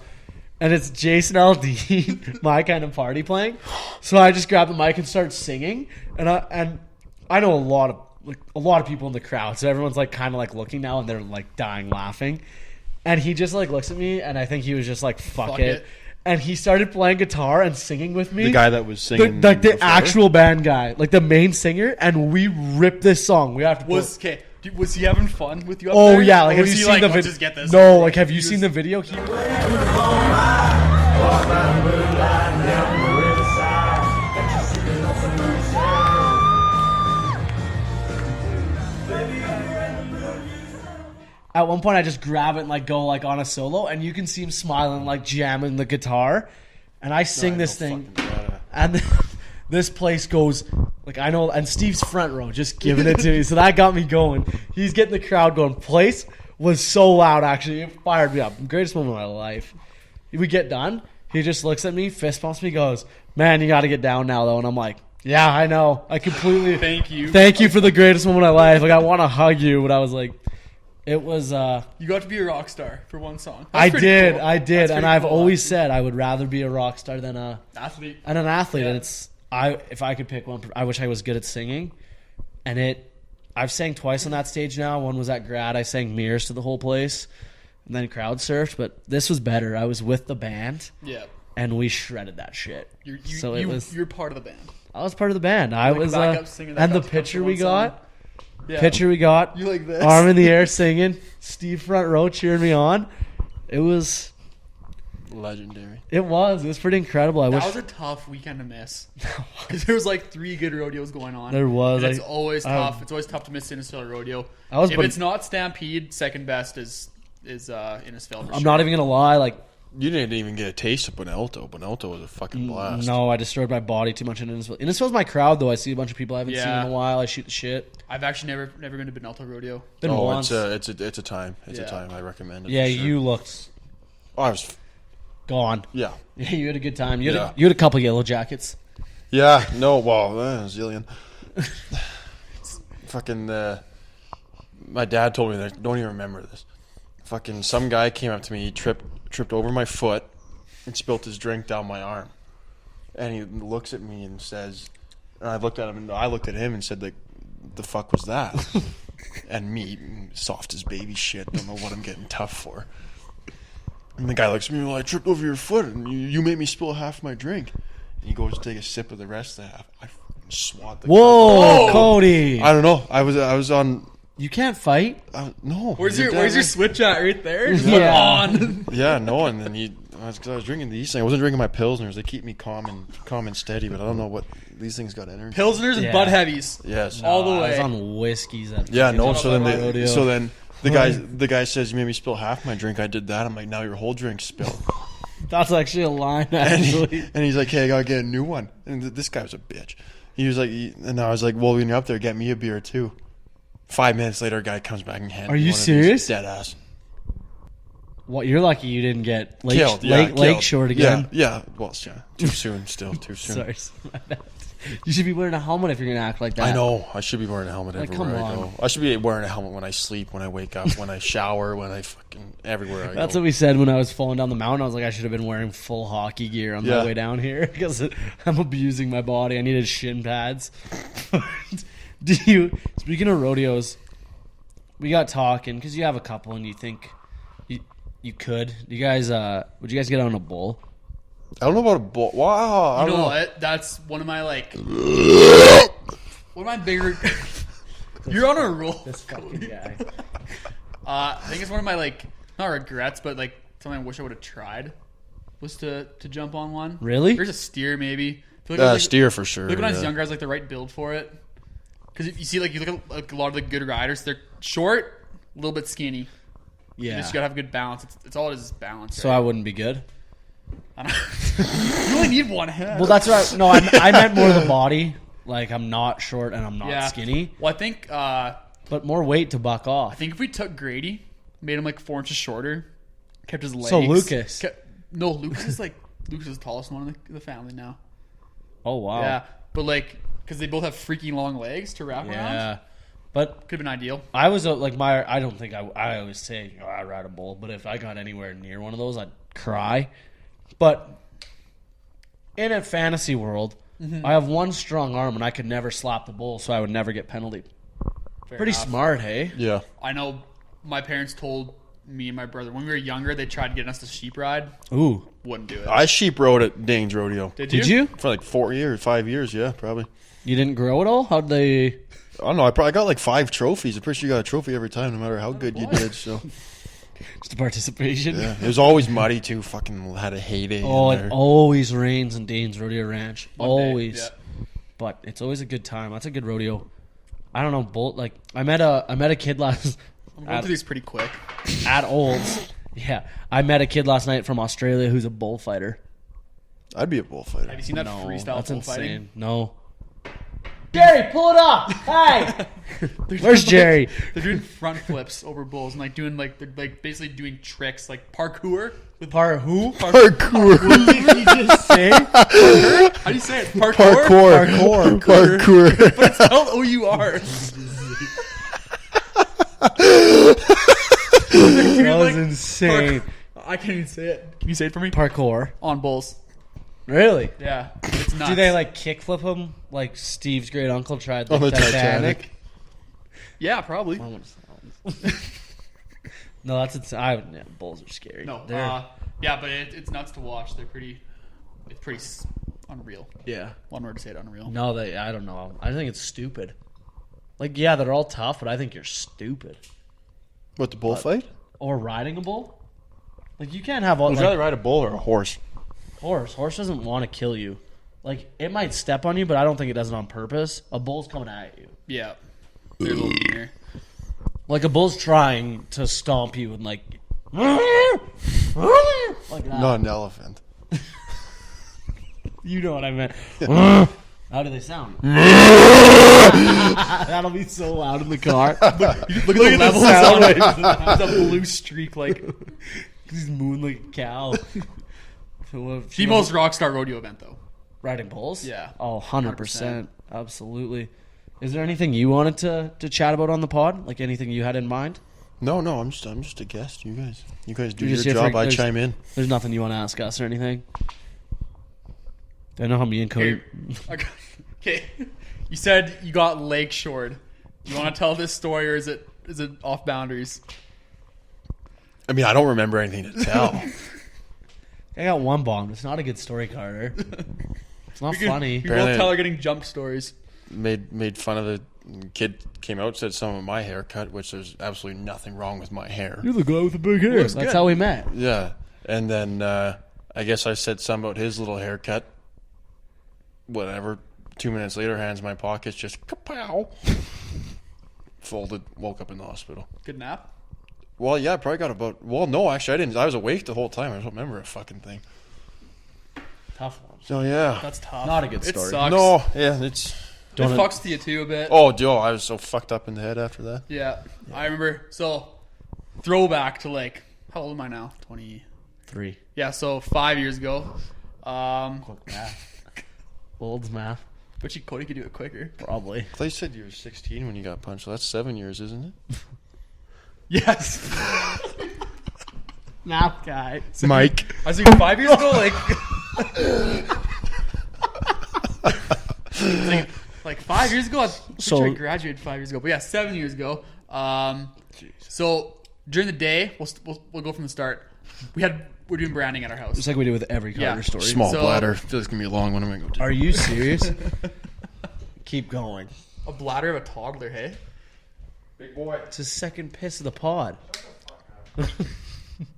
And it's Jason Aldean, My Kind of Party playing. So I just grab the mic and start singing. And I know a lot of people in the crowd. So everyone's kind of looking now, and they're dying laughing. And he just looks at me, and I think he was just fuck it. And he started playing guitar and singing with me. The guy that was singing, the before? actual band guy, the main singer, and we ripped this song. We have to. Was he having fun with you up Oh there? yeah, Or have was you he seen the "Let's video? just get this"? No, have you He seen was- the video? one point I just grab it and like go like on a solo, and you can see him smiling, like jamming the guitar, and I sing this thing, and then this place goes like I know, and Steve's front row just giving it to me, so that got me going. He's getting the crowd going. Place was so loud, actually, it fired me up. Greatest moment of my life. We get done, he just looks at me, fist bumps me, goes, "Man, you got to get down now, though," and I'm like, "Yeah, I know. I completely thank you for the greatest moment of my life. Like I want to hug you," but I was like. It was. You got to be a rock star for one song. I did, cool. and I've always said I would rather be a rock star than an athlete. Yeah. And if I could pick one, I wish I was good at singing. And I've sang twice on that stage now. One was at Grad. I sang Mirrors to the whole place, and then crowd surfed. But this was better. I was with the band. Yeah. And we shredded that shit. You're part of the band. I was part of the band. I was. And the picture we got. Yeah. Picture we got. You like this? Arm in the air singing. Steve front row cheering me on. It was legendary. It was pretty incredible. That was a tough weekend to miss. Because there was like 3 good rodeos going on. There was. And it's always tough. It's always tough to miss Innisfail rodeo. If it's not Stampede, second best is Innisfail. I'm not even gonna lie. Like you didn't even get a taste of Bonelto. Bonelto was a fucking blast. No, I destroyed my body too much in Innisfail. Innisfail's my crowd, though. I see a bunch of people I haven't seen in a while. I shoot the shit. I've actually never been to Bonelto rodeo. Been once. It's a time. It's a time. I recommend it. Yeah, for sure. you looked. Oh, I was gone. Yeah. Yeah, you had a good time. You had a couple yellow jackets. Yeah. No. Well, zillion. Fucking. My dad told me that. I don't even remember this. Fucking some guy came up to me. He tripped over my foot and spilt his drink down my arm. And he looks at me and says, and I looked at him and I looked at him and said, like, the fuck was that? And me, soft as baby shit, don't know what I'm getting tough for. And the guy looks at me, well, I tripped over your foot and you made me spill half my drink. And he goes to take a sip of the rest of the half. I swat the Whoa, Kody. I don't know. I was on. You can't fight? No. Where's your switch at right there? Yeah. On. Yeah, no, and then I was drinking these things. I wasn't drinking my Pilsners. They keep me calm and steady, but I don't know what these things got energy. Pilsners and Bud Heavies. Yes. All the way. I was on whiskeys. So then the guy says, you made me spill half my drink. I did that. I'm like, now your whole drink's spilled. That's actually a line, actually. And he's like, hey, I gotta get a new one. And this guy was a bitch. He was like, and I was like, well, when you're up there, get me a beer too. 5 minutes later, a guy comes back and hands me one. Are you serious? Dead ass. What? You're lucky you didn't get killed. Lake short again. Yeah. Well, yeah. Too soon. Still too soon. Sorry. You should be wearing a helmet if you're gonna act like that. I know. I should be wearing a helmet everywhere I go. I should be wearing a helmet when I sleep, when I wake up, when I shower, when I fucking everywhere I go. That's what we said when I was falling down the mountain. I was like, I should have been wearing full hockey gear on my way down here because I'm abusing my body. I needed shin pads. Speaking of rodeos, we got talking because you have a couple and you think you could. Would you guys get on a bull? I don't know about a bull. Wow. You know what? That's one of my one of my bigger. You're on a roll. This fucking guy. I think it's one of my not regrets, but something I wish I would have tried was to jump on one. Really? There's a steer maybe. I feel like steer for sure. Look when I was younger, I was the right build for it. Because you see, you look at a lot of the good riders, they're short, a little bit skinny. Yeah. You just gotta have a good balance. It's all it is balance. So right? I wouldn't be good. I don't you only need one head. Well, that's right. No, I meant more the body. Like I'm not short and I'm not skinny. Well, I think. But more weight to buck off. I think if we took Grady, made him 4 inches shorter, kept his legs. So Lucas. Lucas is Lucas is the tallest one in the family now. Oh wow. Yeah, but because they both have freaking long legs to wrap around. Yeah. But could have been ideal. I was I don't think I always say I ride a bull, but if I got anywhere near one of those, I'd cry. But in a fantasy world, I have one strong arm and I could never slap the bull, so I would never get penalty. Pretty smart, hey? Yeah. I know my parents told me and my brother when we were younger they tried getting us to sheep ride. Ooh. Wouldn't do it. I sheep rode at Dane's Rodeo. Did you? For 4 years, 5 years, yeah, probably. You didn't grow at all? How'd they... I don't know. I probably got 5 trophies. I'm pretty sure you got a trophy every time, no matter how good you did. So, just a participation. Yeah, it was always muddy too. Fucking had a heyday. Oh, it always rains in Dane's Rodeo Ranch. Always. Yeah. But it's always a good time. That's a good rodeo. I don't know. I met a kid last. I'm going through these pretty quick. At Olds. Yeah. I met a kid last night from Australia who's a bullfighter. I'd be a bullfighter. Have you seen that No, freestyle that's bullfighting? insane. No. Jerry, pull it up. Hey. Where's Jerry? They're doing front flips over bulls and like doing like they're like basically doing tricks like parkour with Who? Parkour. What did you just say? How do you say it? Parkour. Parkour. But it's spelled O-U-R. That was insane. I can't even say it. Can you say it for me? Parkour. On bulls. Really? Yeah. It's nuts. Do they like kickflip him like Steve's great uncle tried On the Titanic? Yeah, probably. No, that's yeah, bulls are scary. No. They're- Yeah, but it's nuts to watch. It's pretty unreal. yeah. One word to say it, unreal. No, I don't know. I think it's stupid. Like, yeah, they're all tough, but I think you're stupid. What, the bullfight? Or riding a bull? Like, you can't have all Would you rather ride a bull or a horse? horse. Horse doesn't want to kill you. Like, it might step on you, but I don't think it does it on purpose. A bull's coming at you. Yeah. They're a little meaner. Like, a bull's trying to stomp you and, like that. Not an elephant. You know what I meant. How do they sound? That'll be so loud in the car. Look at the levels on it. It's a blue streak, like He's mooing like a cow. the most rock star rodeo event, though. Riding bulls? Yeah. Oh, 100%. Absolutely. Is there anything you wanted to chat about on the pod? Like anything you had in mind? No, I'm just a guest. You guys do You're your just here job. for- I there's- chime in. There's nothing you want to ask us or anything? Do I know how me and Cody... Okay. You said you got lake shored. You want to tell this story, or is it off boundaries? I mean, I don't remember anything to tell. I got one bomb. It's not a good story, Carter. It's not funny. We both Apparently- tell her getting jump stories. made fun of the kid. Came out, said some of my haircut, which there's absolutely nothing wrong with my hair. You're the guy with the big hair. Looks That's good. how we met. Yeah, and then I guess I said something about his little haircut. Whatever. 2 minutes later, hands in my pockets, just kapow. Folded. Woke up in the hospital. Good nap. Well, yeah, I probably got about. Well, no, actually, I didn't. I was awake the whole time. I don't remember a fucking thing. Tough one. So yeah. That's tough. Not a good It story. sucks. No, yeah, it's. It fucks to you too a bit. Oh, Joe, I was so fucked up in the head after that. Yeah. I remember. So, throwback to like, how old am I now? 20. 3. Yeah. So 5 years ago. Quick math. Old's math. But Cody could do it quicker. Probably. I thought you said you were 16 when you got punched. So that's 7 years, isn't it? Yes. Math guy. Mike. I was thinking 5 years ago, like 5 years ago. I'm pretty So- sure I graduated 5 years ago. But yeah, 7 years ago. So during the day, we'll go from the start. We're doing branding at our house. Just like we do with every Carter Yeah. story. Small So- bladder. I feel it's going to be a long one. I'm going to go to. Are you serious? Keep going. A bladder of a toddler, hey? Big boy. It's his second piss of the pod.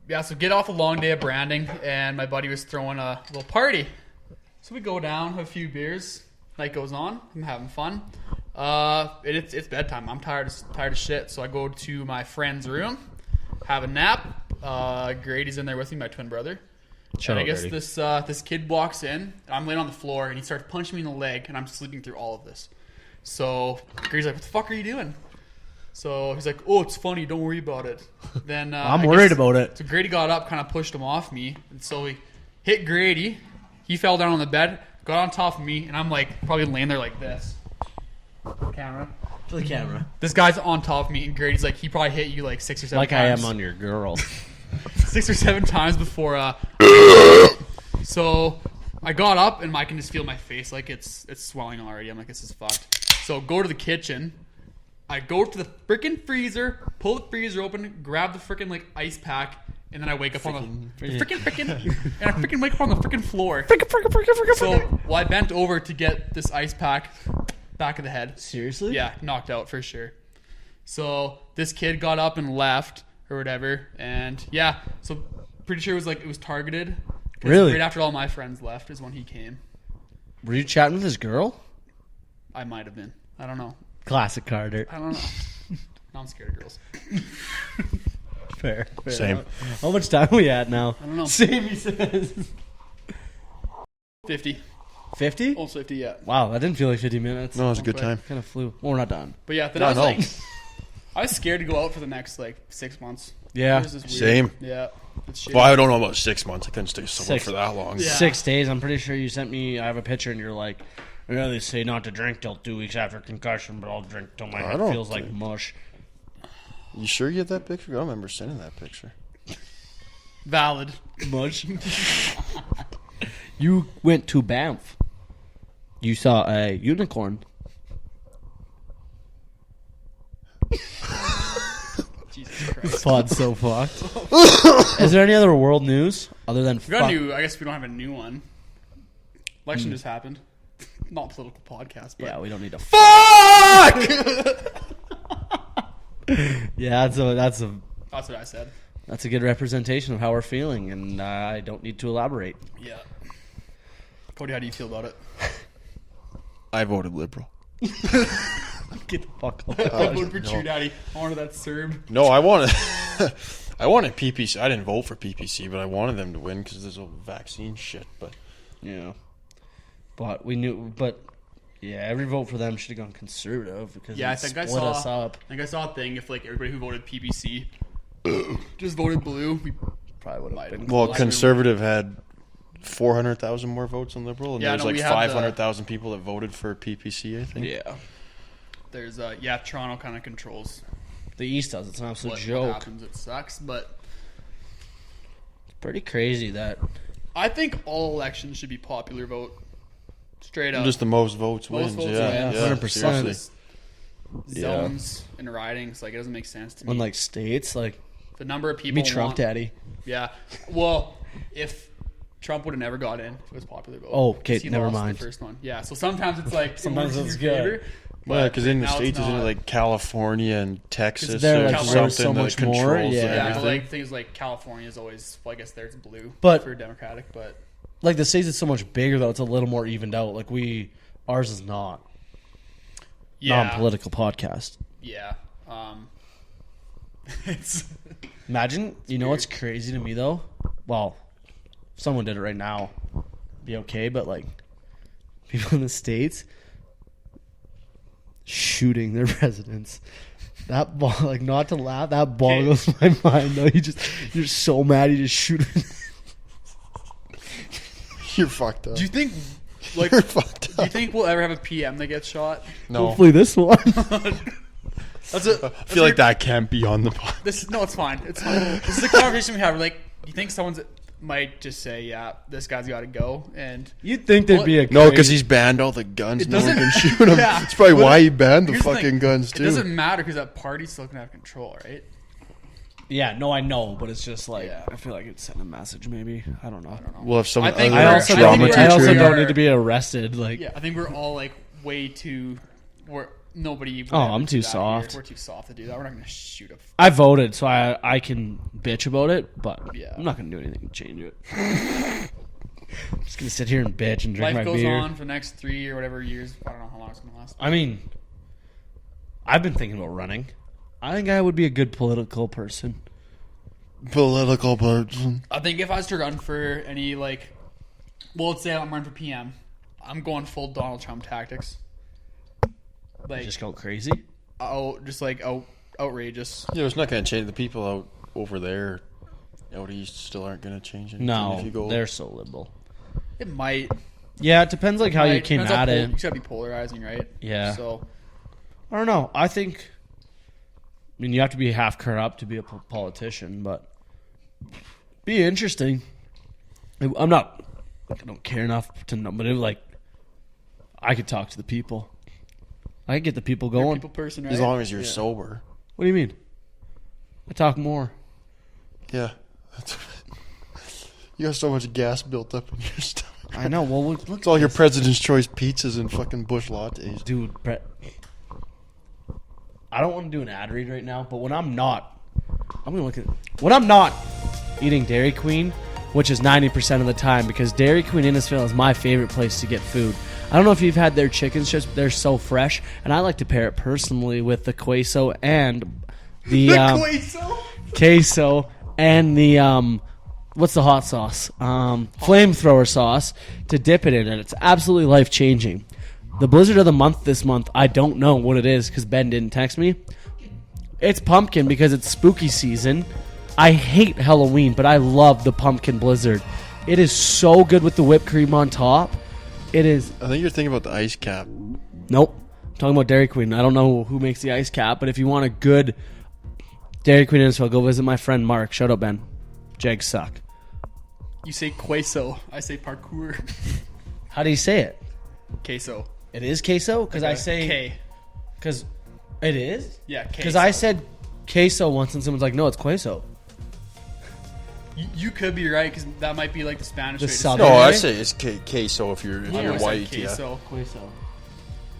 Yeah, so get off a long day of branding, and my buddy was throwing a little party. So we go down, have a few beers. Night goes on. I'm having fun. It's bedtime. I'm tired as shit. So I go to my friend's room, have a nap. Grady's in there with me, my twin brother. Shout And I out, guess Grady. this kid walks in, and I'm laying on the floor, and he starts punching me in the leg, and I'm sleeping through all of this. So Grady's like, "What the fuck are you doing?" So he's like, "Oh, it's funny. Don't worry about it." Then I'm worried about it. So Grady got up, kind of pushed him off me, and so he hit Grady. He fell down on the bed, got on top of me, and I'm like probably laying there like this. Camera. To the camera. This guy's on top of me, and Grady's like, he probably hit you like 6 or 7 Like times. I am on your girl. 6 or 7 times before. So I got up, and I can just feel my face like it's swelling already. I'm like, this is fucked. So go to the kitchen. I go to the freaking freezer, pull the freezer open, grab the freaking like ice pack, and then I wake up on the freaking, and I freaking wake up on the freaking floor. So I bent over to get this ice pack, back of the head. Seriously? Yeah, knocked out for sure. So this kid got up and left or whatever, and yeah, so pretty sure it was targeted. 'Cause Really? Right after all my friends left is when he came. Were you chatting with his girl? I might have been. I don't know. Classic Carter. I don't know. No, I'm scared of girls. Fair. Same. How much time are we at now? I don't know. Same, he says. 50. 50? Almost 50, yeah. Wow, that didn't feel like 50 minutes. No, it was a good time. Kind of flew. Well, we're not done. But yeah, then No, I was no. like, I was scared to go out for the next like 6 months. Yeah. It was just weird. Same. Yeah. It's shitty. Well, I don't know about 6 months. I couldn't stay sober 6. for that long. Yeah. 6 days. I'm pretty sure you sent me. I have a picture, and you're like, they say not to drink till 2 weeks after concussion, but I'll drink till my I head don't feels like think- mush. You sure you get that picture? I don't remember sending that picture. Valid. Mush. You went to Banff. You saw a unicorn. Jesus Christ. Pod's so fucked. Is there any other world news other than We got a new, I guess we don't have a new one. Election just happened. Not a political podcast, but Yeah, we don't need to. Fuck! Yeah, that's a that's what I said. that's a good representation of how we're feeling, and I don't need to elaborate. Yeah. Kody, how do you feel about it? I voted liberal. Get the fuck out. I voted for True Daddy. I wanted that Serb. No, I wanted I wanted PPC. I didn't vote for PPC, but I wanted them to win because there's a vaccine shit. But Yeah, but we knew. But yeah, every vote for them should have gone conservative because Yeah, I it think I split saw. us up. I think I saw a thing if like everybody who voted PPC just voted blue. We Probably would have been. well, Well, conservative had 400,000 more votes than liberal, and Yeah, there's no, like we had the- 500,000 people that voted for PPC. I think. Yeah, there's Toronto kind of controls the East does. It's an absolute what joke. happens. It sucks, but It's pretty crazy that. I think all elections should be popular vote. Straight up. Just the most votes Most wins. votes Yeah, wins. yeah, 100%. seriously. Zones and ridings, like it doesn't make sense to me. When like states, like the number of me people Trump want, daddy. Yeah. Well, if Trump would have never got in, if it was popular vote. Oh, okay, 'Cause he never lost mind. The first one. Yeah. So sometimes it's like Sometimes it works it's in your good. favor, Well, because in the now it's states, isn't it not. like California and Texas they're, or like, something there's so that much controls more, yeah. Yeah, but everything? like things like California is always, well, I guess there's blue, But- for Democratic, but Like the states, it's so much bigger though. It's a little more evened out. Like ours is not yeah, non-political podcast. yeah. It's Imagine, you know what's crazy to me though? Well, if someone did it right now, it'd be okay. But like people in the states shooting their residents. That ball, like not to laugh, that ball Okay. goes my mind though. You're so mad, you just shoot. You're fucked up. do you think like You're fucked do you up. think we'll ever have a PM that gets shot? No, Hopefully this one. That's a I feel like that can't be on the pod. This no, it's fine. It's fine. This is a conversation we have. We're like, you think someone's might just say, "Yeah, this guy's got to go," and You'd think there'd be a No, because crazy- he's banned all the guns. It No one doesn't- can shoot him. Yeah, That's probably but why he banned the here's fucking thing. guns It too. doesn't matter because that party's still gonna have control, right? Yeah, no, I know, but it's just like Yeah. I feel like it's sending a message. Maybe I don't know. Well, if some I other think I also, I think don't, we're- I also we don't are- need to be arrested. Like, Yeah, I think we're all like way too. We're nobody. would Oh, ever I'm do too that here. soft. We're too soft to do that. We're not gonna shoot a. I voted, so I can bitch about it, but Yeah. I'm not gonna do anything to change it. I'm just gonna sit here and bitch and drink Life my goes beer. on for the next 3 or whatever years. I don't know how long it's gonna last. I mean, I've been thinking about running. I think I would be a good political person. political person. I think if I was to run for any like, well, let's say I'm running for PM, I'm going full Donald Trump tactics. Like, Just go crazy. outrageous. Yeah, it's not going to change. The people out over there, out east, still aren't going to change anything. No, if you go. they're so liberal. It might. Yeah, it depends like how you Might. came Depends how at it. You gotta be polarizing, right? Yeah. So I don't know. I mean, you have to be half corrupt to be a politician, but be interesting. I'm not. I don't care enough to know, but I could talk to the people. I could get the people you're a going. people person, right? as long as you're Yeah. sober. What do you mean? I talk more. Yeah. That's you got so much gas built up in your stomach. I know. Well, look It's all your President's Choice pizzas and fucking Bush lattes. dude. I don't want to do an ad read right now, but when I'm not eating Dairy Queen, which is 90% of the time, because Dairy Queen Innisfail is my favorite place to get food. I don't know if you've had their chicken strips, but they're so fresh. And I like to pair it personally with the queso and the queso and the what's the hot sauce? Flamethrower sauce to dip it in, and it's absolutely life changing. The blizzard of the month this month, I don't know what it is because Ben didn't text me. It's pumpkin because it's spooky season. I hate Halloween, but I love the pumpkin blizzard. It is so good with the whipped cream on top. It is. I think you're thinking about the ice cap. Nope. I'm talking about Dairy Queen. I don't know who makes the ice cap, but if you want a good Dairy Queen inspo, go visit my friend Mark. Shout out, Ben. Jags suck. You say queso. I say parkour. How do you say it? Queso. It is queso? Because I Okay. say... K. Because it is? Yeah, queso. Because I said queso once and someone's like, no, it's queso. You could be right because that might be like the Spanish The way to say southern- it. No, I Really? say it's queso if you're I always said white. Yeah, queso. Queso.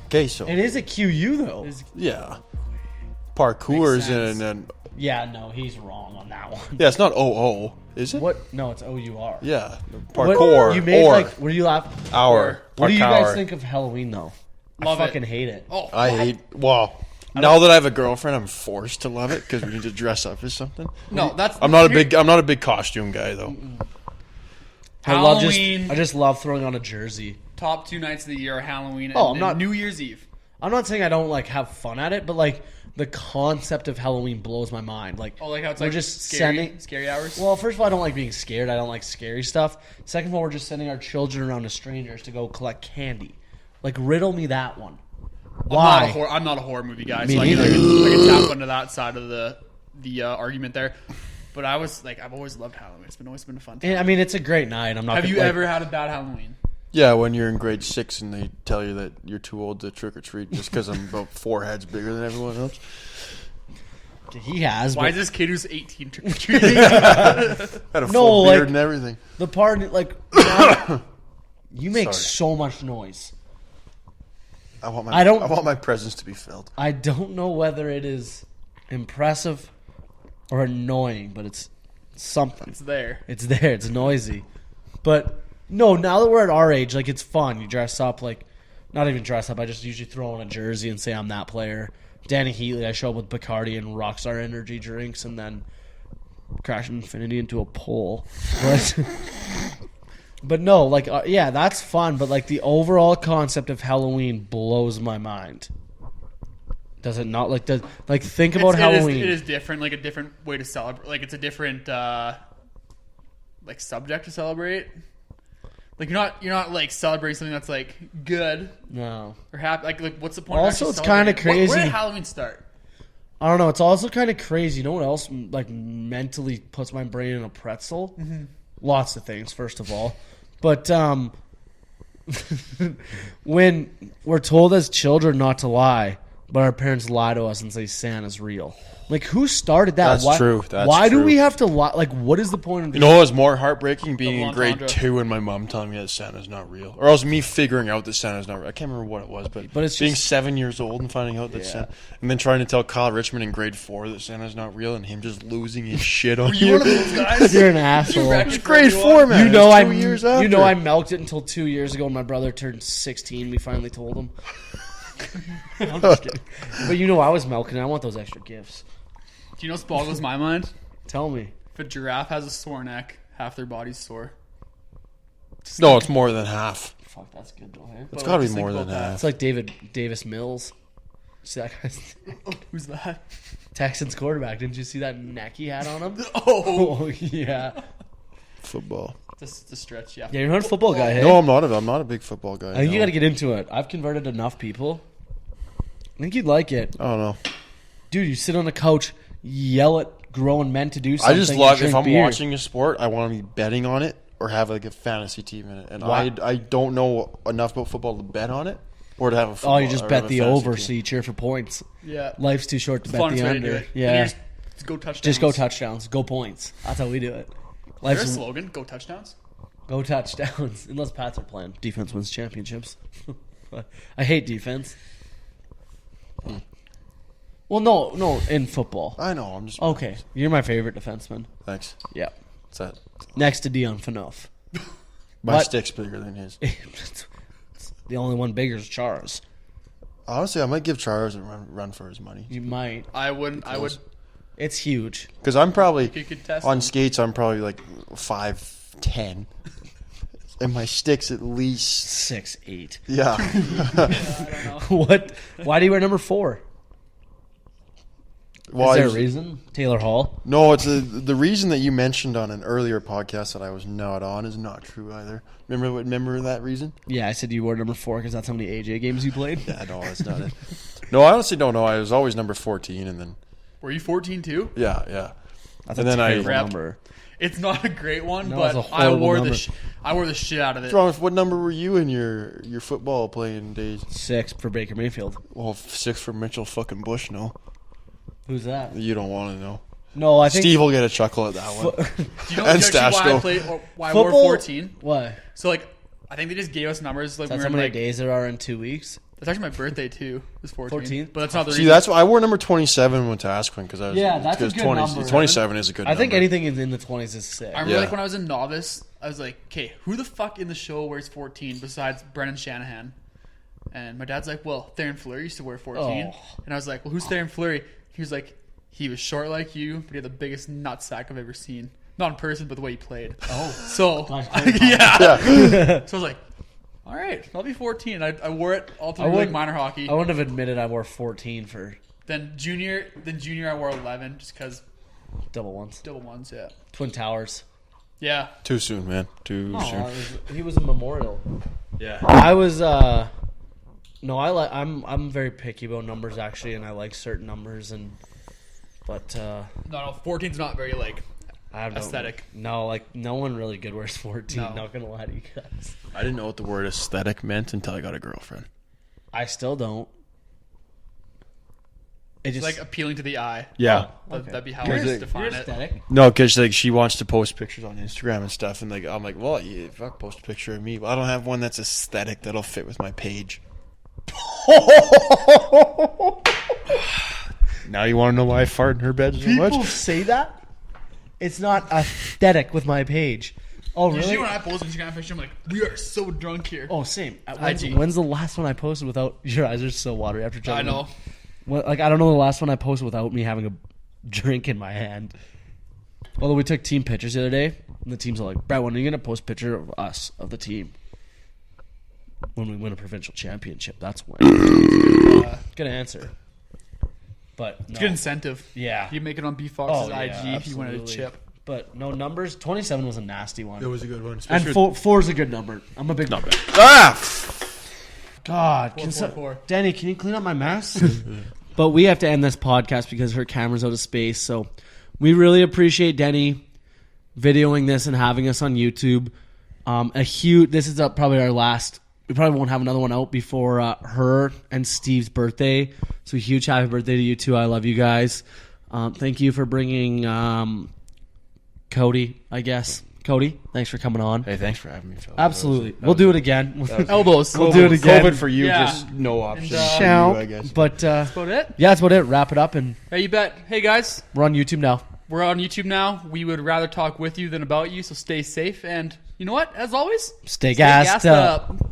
queso. It is a QU, though. Is- Yeah, parkour Makes is sense. in. Yeah, no, he's wrong on that one. Yeah, it's not OO, is it? What? No, it's OUR. Yeah, What- parkour. You made or like... Were you laughing? hour. What do you guys Parkour. think of Halloween, though? Love I it. fucking hate it. Oh, I hate. Well, now that I have a girlfriend, I'm forced to love it because we need to dress up as something. no, that's. I'm not a big costume guy though. Halloween. I just love throwing on a jersey. Top 2 nights of the year are Halloween and, Oh, I'm and not- New Year's Eve. I'm not saying I don't like have fun at it, but like the concept of Halloween blows my mind. Like, Oh, like how it's we're like just scary, scary hours. well, first of all, I don't like being scared. I don't like scary stuff. Second of all, we're just sending our children around to strangers to go collect candy. Like, riddle me that one. Why? I'm not a horror movie guy, Me so I neither. can tap onto that side of the argument there. But I've always loved Halloween. It's always been a fun time. And, I mean, it's a great night. I'm not. Have gonna, you like, ever had a bad Halloween? Yeah, when you're in grade 6 and they tell you that you're too old to trick or treat just because I'm about 4 heads bigger than everyone else. He has. Why But is this kid who's 18 trick or treating? Had a full like- beard and everything. the part like you make Sorry. so much noise. I want I want my presents to be filled. I don't know whether it is impressive or annoying, but it's something. It's there. It's there. It's noisy. But no, now that we're at our age, like it's fun. You dress up like, not even dress up. I just usually throw on a jersey and say I'm that player. Danny Heatley, I show up with Bacardi and Rockstar energy drinks and then crash Infinity into a pole. But no, like yeah, that's fun. But like the overall concept of Halloween blows my mind. Does it not? Like think about Halloween. It is different, like a different way to celebrate. Like it's a different like subject to celebrate. Like you're not like celebrating something that's like good No. or happy. Like what's the point? Also, of it's actually kinda celebrating? Where crazy. did Halloween start? I don't know. It's also kind of crazy. You know what else like mentally puts my brain in a pretzel? Mm-hmm. Lots of things, first of all. But when we're told as children not to lie, but our parents lie to us and say Santa's real. Like, who started that? That's true. That's why do true. we have to lie? Like, what is the point of You know what was more heartbreaking? Being Double in grade entendre. 2 and my mom telling me that Santa's not real. Or else me figuring out that Santa's not real. I can't remember what it was, but it's being just- 7 years old and finding out that Santa... And then trying to tell Kyle Richmond in grade 4 that Santa's not real and him just losing his shit on Were you one of those guys? You're an asshole. wrecked It's it for grade everyone? 4, man. You know, It's 2 years after. You know, I milked it until 2 years ago when my brother turned 16. We finally told him. I'm just kidding. But you know, I was milking. I want those extra gifts. Do you know what boggles my mind? Tell me. If a giraffe has a sore neck, half their body's sore. No, it's more than half. Fuck, that's good though. Hey? It's got to be Just think more than about that. half. It's like David Davis Mills. See that guy's Who's that? Texans quarterback? Didn't you see that neck he had on him? Oh, Oh yeah. Football. it's a stretch. Yeah. Yeah, you're not a football guy. Hey? No, I'm not a big football guy. I think you no. got to get into it. I've converted enough people. I think you'd like it, I don't know. dude. You sit on the couch, yell at grown men to do something. I just love drink if I'm beer. watching a sport, I want to be betting on it or have like a fantasy team in it. And Why? I don't know enough about football to bet on it or to have a football. Oh, you just or bet have a the fantasy over, team. so you cheer for points. Yeah. Life's too short to bet Fun the way to under. do it. And Yeah, you just go touchdowns. just go touchdowns, go points. That's how we do it. There's Life's a slogan. Go touchdowns. go touchdowns. Unless Pats are playing, defense wins championships. I hate defense. Well, no, in football. I know. I'm just Okay, you're my favorite defenseman. Thanks. Yeah, What's that? next to Dion Phaneuf. My What? stick's bigger than his. The only one bigger is Char's. Honestly, I might give Charles a run for his money. You might. I wouldn't. I would. It's huge. Because I'm probably, You could test on him. skates, I'm probably like 5'10". And my stick's at least, 6'8". yeah. What? Why do you wear number 4? Well, Is there I a was- reason? Taylor Hall? No, it's the reason that you mentioned on an earlier podcast that I was not on is not true either. Remember that reason? Yeah, I said you wore number 4 because that's how many AJ games you played. Yeah, no, that's not it. No, I honestly don't know. I was always number 14, and then Were you 14 too? yeah. That's And a then I- terrible Rep. number. It's not a great one, No, but it's a I horrible wore number. I wore the shit out of it. What's wrong with what number were you in your football playing days? 6 for Baker Mayfield. Well, 6 for Mitchell fucking Bush. No, Who's that? you don't want to know. No, I think Steve will get a chuckle at that one. Do you know And actually why I Stashko. played or why I football. wore 14? What? So like, I think they just gave us numbers. Like That's we how were in, many like, days there are in 2 weeks. That's actually my birthday too. It was 14. 14? But that's not the See, reason. that's why I wore number 27 and went to Asquin because I was Yeah, that's a because good 20 number, 27 is a good I think number. anything in the 20s is sick. I remember Yeah. like when I was a novice, I was like, okay, who the fuck in the show wears 14 besides Brennan Shanahan? And my dad's like, well, Theron Fleury used to wear 14. Oh. And I was like, well, who's Theron Fleury? He was like, he was short like you, but he had the biggest nutsack I've ever seen. Not in person, but the way he played. Oh. So, Nice. yeah. Yeah. So I was like, all right, I'll be 14. I wore it all I through like wouldn't- minor hockey. I wouldn't have admitted I wore 14 for Then junior I wore 11 just because double ones. double ones, yeah. Twin Towers. Yeah. Too soon, man. Too soon. He was a memorial. Yeah. I was no, I'm very picky about numbers actually, and I like certain numbers but No, 14's not very like I don't aesthetic. No, like no one really good wears 14. No. Not gonna lie to you guys. I didn't know what the word aesthetic meant until I got a girlfriend. I still don't. It It's just like appealing to the eye. Yeah. That'd be how You're I aesthetic. define it. aesthetic. No, because like she wants to post pictures on Instagram and stuff, and like I'm like, well, yeah, fuck, post a picture of me. But I don't have one that's aesthetic that'll fit with my page. Now you want to know why I fart in her bed so People much? say that. It's not aesthetic with my page. Oh really? Usually when I post an Instagram picture, I'm like, we are so drunk here. Oh, same. IG. When's the last one I posted without your eyes are so watery after I jumping? know. Like I don't know the last one I posted without me having a drink in my hand. Although we took team pictures the other day, and the teams are like, "Brad, when are you gonna post a picture of us of the team when we win a provincial championship?" That's when. Good answer. But no. It's good incentive. Yeah. You make it on B Fox's Oh, yeah, IG if you win a absolutely. chip. But no numbers. 27 was a nasty one. was a good one. And four is a good number. I'm a big. Not bad. Ah! God, Four. Deni, can you clean up my mess? But we have to end this podcast because her camera's out of space. So we really appreciate Deni videoing this and having us on YouTube. This is probably our last. We probably won't have another one out before her and Steve's birthday. So huge happy birthday to you two. I love you guys. Thank you for bringing Kody, I guess. Kody, thanks for coming on. Hey, thanks for having me, Phil. Absolutely. We'll do it again. Elbows. We'll do it again. COVID for you, Yeah. just no option. And, for Ciao. you, I guess. But That's about it. yeah, that's about it. Wrap it up, and Hey, you bet. Hey, guys. we're on YouTube now. We're on YouTube now. We would rather talk with you than about you, so stay safe. And you know what? As always, Stay stay gassed up. up.